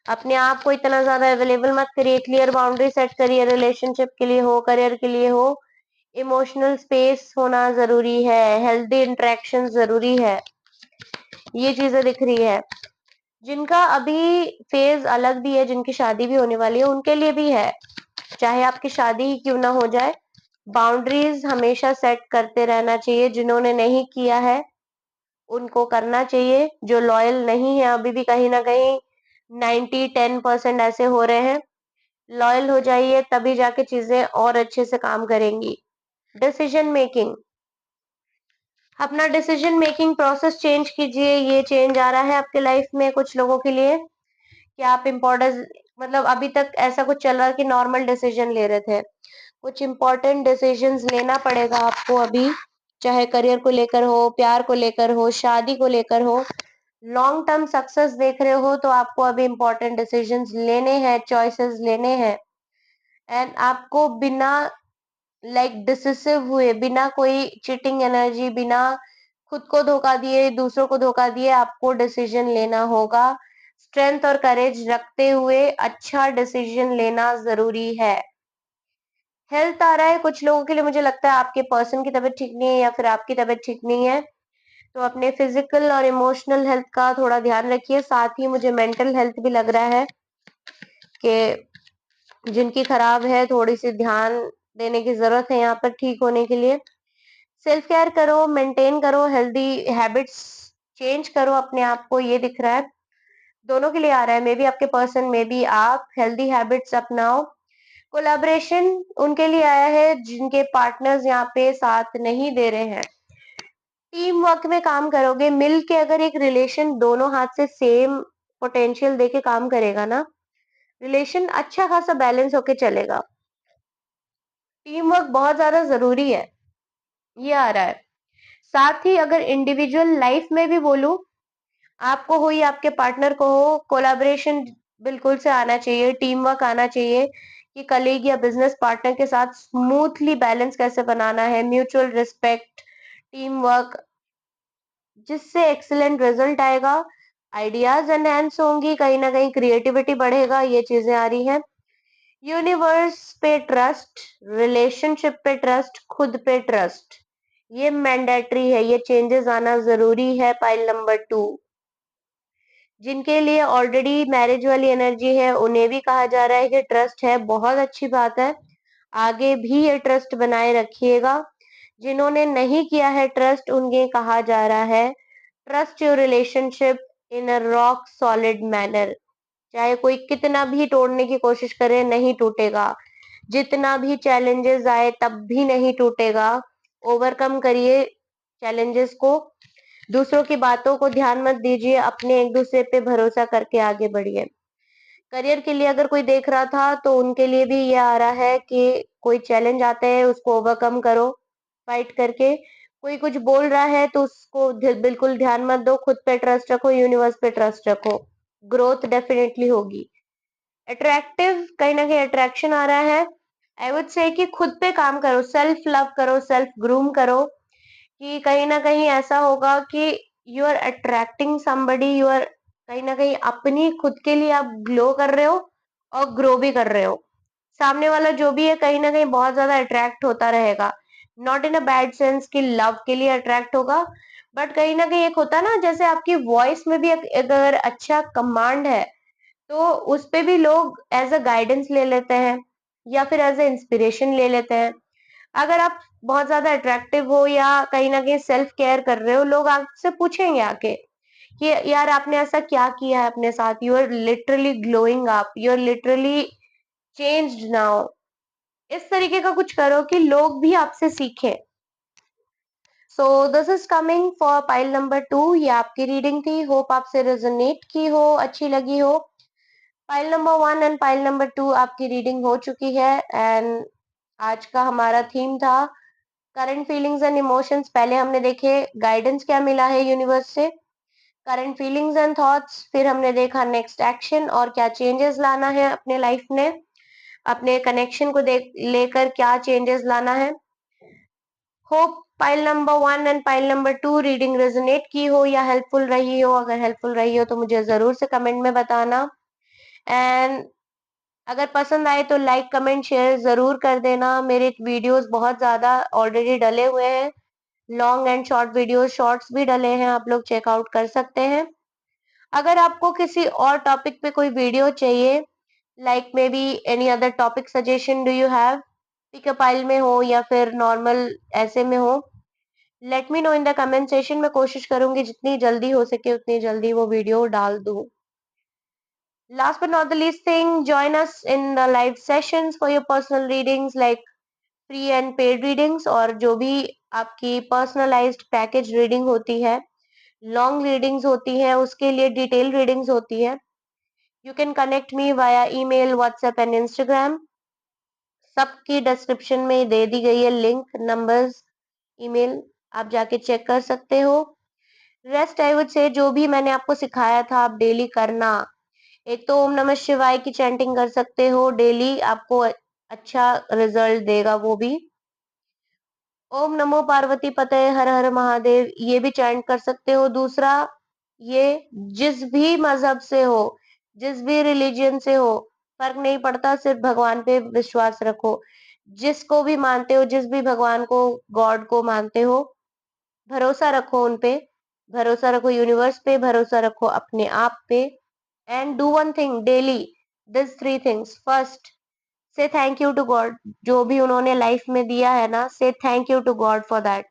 अपने आप को इतना ज्यादा अवेलेबल मत करिए, क्लियर बाउंड्री सेट करिए, रिलेशनशिप के लिए हो, करियर के लिए हो। इमोशनल स्पेस होना जरूरी है, हेल्दी इंटरेक्शन जरूरी है, ये चीजें दिख रही है। जिनका अभी फेज अलग भी है, जिनकी शादी भी होने वाली है, उनके लिए भी है, चाहे आपकी शादी ही क्यों ना हो जाए, बाउंड्रीज हमेशा सेट करते रहना चाहिए। जिन्होंने नहीं किया है उनको करना चाहिए, जो लॉयल नहीं है अभी भी, कहीं ना कहीं 90-10% ऐसे हो रहे हैं। लॉयल हो जाइए, तभी जाके चीजें और अच्छे से काम करेंगी। डिसीजन मेकिंग, अपना डिसीजन मेकिंग प्रोसेस चेंज कीजिए। ये चेंज आ रहा है आपके लाइफ में कुछ लोगों के लिए कि आप इम्पोर्टेंस, मतलब अभी तक ऐसा कुछ चल रहा है कि नॉर्मल डिसीजन ले रहे थे, कुछ इम्पोर्टेंट डिसीजंस लेना पड़ेगा आपको अभी, चाहे करियर को लेकर हो, प्यार को लेकर हो, शादी को लेकर हो। लॉन्ग टर्म सक्सेस देख रहे हो तो आपको अभी इंपॉर्टेंट डिसीजंस लेने हैं, चॉइसेस लेने हैं, एंड आपको बिना डिसिसिव हुए, बिना कोई चीटिंग एनर्जी, बिना खुद को धोखा दिए, दूसरों को धोखा दिए, आपको डिसीजन लेना होगा। स्ट्रेंथ और करेज रखते हुए अच्छा डिसीजन लेना जरूरी है। हेल्थ आ रहा है कुछ लोगों के लिए, मुझे लगता है आपके पर्सन की तबीयत ठीक नहीं है या फिर आपकी तबीयत ठीक नहीं है, तो अपने फिजिकल और इमोशनल हेल्थ का थोड़ा ध्यान रखिए। साथ ही मुझे मेंटल हेल्थ भी लग रहा है कि जिनकी खराब है, थोड़ी सी ध्यान देने की जरूरत है यहाँ पर ठीक होने के लिए। सेल्फ केयर करो, मेंटेन करो, हेल्दी हैबिट्स चेंज करो अपने आप को, ये दिख रहा है। दोनों के लिए आ रहा है, मे बी आपके पर्सन, मे बी आप हेल्दी हैबिट्स अपनाओ। कोलैबोरेशन उनके लिए आया है जिनके पार्टनर्स यहाँ पे साथ नहीं दे रहे हैं। टीम वर्क में काम करोगे मिल के, अगर एक रिलेशन दोनों हाथ से सेम पोटेंशियल देके काम करेगा ना, रिलेशन अच्छा खासा बैलेंस होके चलेगा। टीम वर्क बहुत ज्यादा जरूरी है, ये आ रहा है। साथ ही अगर इंडिविजुअल लाइफ में भी बोलूं, आपको हो या आपके पार्टनर को हो, कोलैबोरेशन बिल्कुल से आना चाहिए, टीम वर्क आना चाहिए कि कलीग या बिजनेस पार्टनर के साथ स्मूथली बैलेंस कैसे बनाना है, म्यूचुअल रिस्पेक्ट, टीम वर्क, जिससे एक्सीलेंट रिजल्ट आएगा। आइडियाज एनहेंस होंगी, कहीं ना कहीं क्रिएटिविटी बढ़ेगा, ये चीजें आ रही हैं। यूनिवर्स पे ट्रस्ट, रिलेशनशिप पे ट्रस्ट, खुद पे ट्रस्ट, ये मैंडेटरी है, ये चेंजेस आना जरूरी है। पाइल नंबर 2, जिनके लिए ऑलरेडी मैरिज वाली एनर्जी है उन्हें भी कहा जा रहा है कि ट्रस्ट है, बहुत अच्छी बात है, आगे भी ये ट्रस्ट बनाए रखिएगा। जिन्होंने नहीं किया है ट्रस्ट, उन्हें कहा जा रहा है trust your relationship in a rock solid manner. चाहे कोई कितना भी तोड़ने की कोशिश करे, नहीं टूटेगा। जितना भी चैलेंजेस आए तब भी नहीं टूटेगा। ओवरकम करिए चैलेंजेस को, दूसरों की बातों को ध्यान मत दीजिए, अपने एक दूसरे पे भरोसा करके आगे बढ़िए। करियर के लिए अगर कोई देख रहा था तो उनके लिए भी ये आ रहा है कि कोई चैलेंज आता है उसको ओवरकम करो फाइट करके। कोई कुछ बोल रहा है तो उसको बिल्कुल ध्यान मत दो, खुद पे ट्रस्ट रखो, यूनिवर्स पे ट्रस्ट रखो, ग्रोथ डेफिनेटली होगी। अट्रैक्टिव, कहीं ना कहीं अट्रैक्शन आ रहा है। आई वुड से कि खुद पे काम करो, सेल्फ लव करो, सेल्फ ग्रूम करो, कि कहीं ना कहीं ऐसा होगा कि you are attracting somebody, you are कहीं ना कहीं अपनी खुद के लिए आप ग्लो कर रहे हो और ग्रो भी कर रहे हो। सामने वाला जो भी है कहीं ना कहीं बहुत ज्यादा अट्रैक्ट होता रहेगा, not in a bad sense कि लव के लिए अट्रैक्ट होगा, बट कहीं ना कहीं एक होता है ना, जैसे आपकी वॉइस में भी अगर अच्छा कमांड है तो उस पे भी लोग एज अ गाइडेंस ले लेते हैं या फिर एज अ इंस्पिरेशन ले लेते हैं। अगर आप बहुत ज्यादा अट्रैक्टिव हो या कहीं ना कहीं सेल्फ केयर कर रहे हो, लोग आपसे पूछेंगे आके कि यार आपने ऐसा क्या किया है अपने साथ, you are literally glowing up, you are literally changed now. इस तरीके का कुछ करो कि लोग भी आपसे सीखें। सो this is coming for pile number 2, ये आपकी रीडिंग थी, होप आपसे रेजोनेट की हो, अच्छी लगी हो। Pile number 1 and pile number 2 आपकी रीडिंग हो चुकी है, एंड आज का हमारा थीम था करंट फीलिंग्स एंड इमोशंस। पहले हमने देखे गाइडेंस क्या मिला है यूनिवर्स से, करंट फीलिंग्स एंड थॉट्स, फिर हमने देखा नेक्स्ट एक्शन और क्या चेंजेस लाना है अपने लाइफ में, अपने कनेक्शन को देख लेकर क्या चेंजेस लाना है। Hope pile number 1 and pile number 2 reading resonate की हो या हेल्पफुल रही हो। अगर हेल्पफुल रही हो तो मुझे जरूर से कमेंट में बताना, एंड अगर पसंद आए तो लाइक कमेंट शेयर जरूर कर देना। मेरे वीडियोस बहुत ज्यादा ऑलरेडी डले हुए हैं, long and short videos, shorts भी डले हैं, आप लोग चेकआउट कर सकते हैं। अगर आपको किसी और टॉपिक पे कोई वीडियो चाहिए, like may be any other topic suggestion do you have, pickup file में हो या फिर नॉर्मल ऐसे में हो, let me know in the comment session. मैं कोशिश करूंगी जितनी जल्दी हो सके उतनी जल्दी वो वीडियो डाल दूं। Last but not the least thing, join us in the live sessions for your personal readings like free and paid readings, और जो भी आपकी personalized package reading होती है, long readings होती है, उसके लिए detailed readings होती है। You can connect me via email, WhatsApp and Instagram। सबकी डिस्क्रिप्शन में दे दी गई है लिंक, नंबर्स, ईमेल, आप जाके चेक कर सकते हो। रेस्ट आई वुड से जो भी मैंने आपको सिखाया था आप डेली करना। एक तो ओम नमः शिवाय की चैंटिंग कर सकते हो डेली, आपको अच्छा रिजल्ट देगा वो भी। ओम नमो पार्वती पते हर हर महादेव ये भी चैंट कर सकते हो। दूसरा, ये जिस भी मजहब से हो, जिस भी रिलीजन से हो, फर्क नहीं पड़ता, सिर्फ भगवान पे विश्वास रखो। जिसको भी मानते हो, जिस भी भगवान को, गॉड को मानते हो, भरोसा रखो उन पे, भरोसा रखो यूनिवर्स पे, भरोसा रखो अपने आप पे। And do one thing daily, this three things. First, say thank you to God, जो भी उन्होंने लाइफ में दिया है ना, say thank you to God for that.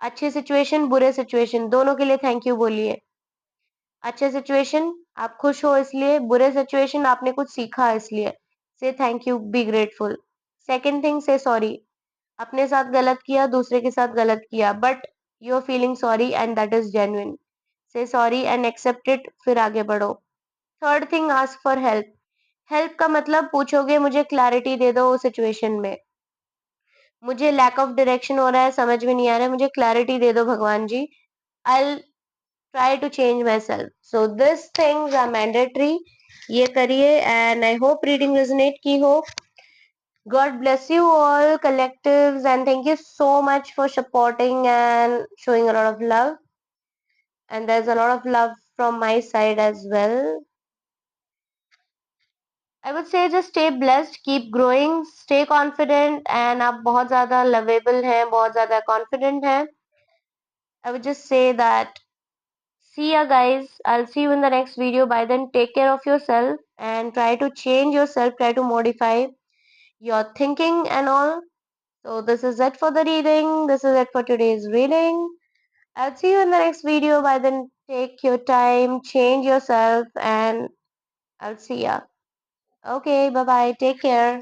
अच्छे सिचुएशन, बुरे सिचुएशन, दोनों के लिए थैंक यू बोलिए। अच्छे सिचुएशन आप खुश हो इसलिए, बुरे सिचुएशन आपने कुछ सीखा इसलिए, say thank you, be grateful. Second thing, say sorry, अपने साथ गलत किया, दूसरे के साथ गलत किया, but you are feeling sorry and that is genuine. Say sorry and accept it, फिर आगे बढ़ो। Third thing, ask for help. Help का मतलब पूछोगे मुझे क्लैरिटी दे दो उस सिचुएशन में, मुझे लैक ऑफ डायरेक्शन हो रहा है, समझ में नहीं आ रहा है, मुझे क्लैरिटी दे दो भगवान जी। I try to change myself, so this things are mandatory. ये करिए and I hope reading resonate की हो। God bless you all collectives and thank you so much for supporting and showing a lot of love. And there's a lot of love from my side as well. I would say just stay blessed, keep growing, stay confident and आप बहुत ज़्यादा lovable हैं, बहुत ज़्यादा confident हैं. I would just say that see ya guys. I'll see you in the next video. By then, take care of yourself and try to change yourself, try to modify your thinking and all. So this is it for the reading. This is it for today's reading. I'll see you in the next video. By then, take your time, change yourself, and I'll see ya. Okay, bye bye. Take care.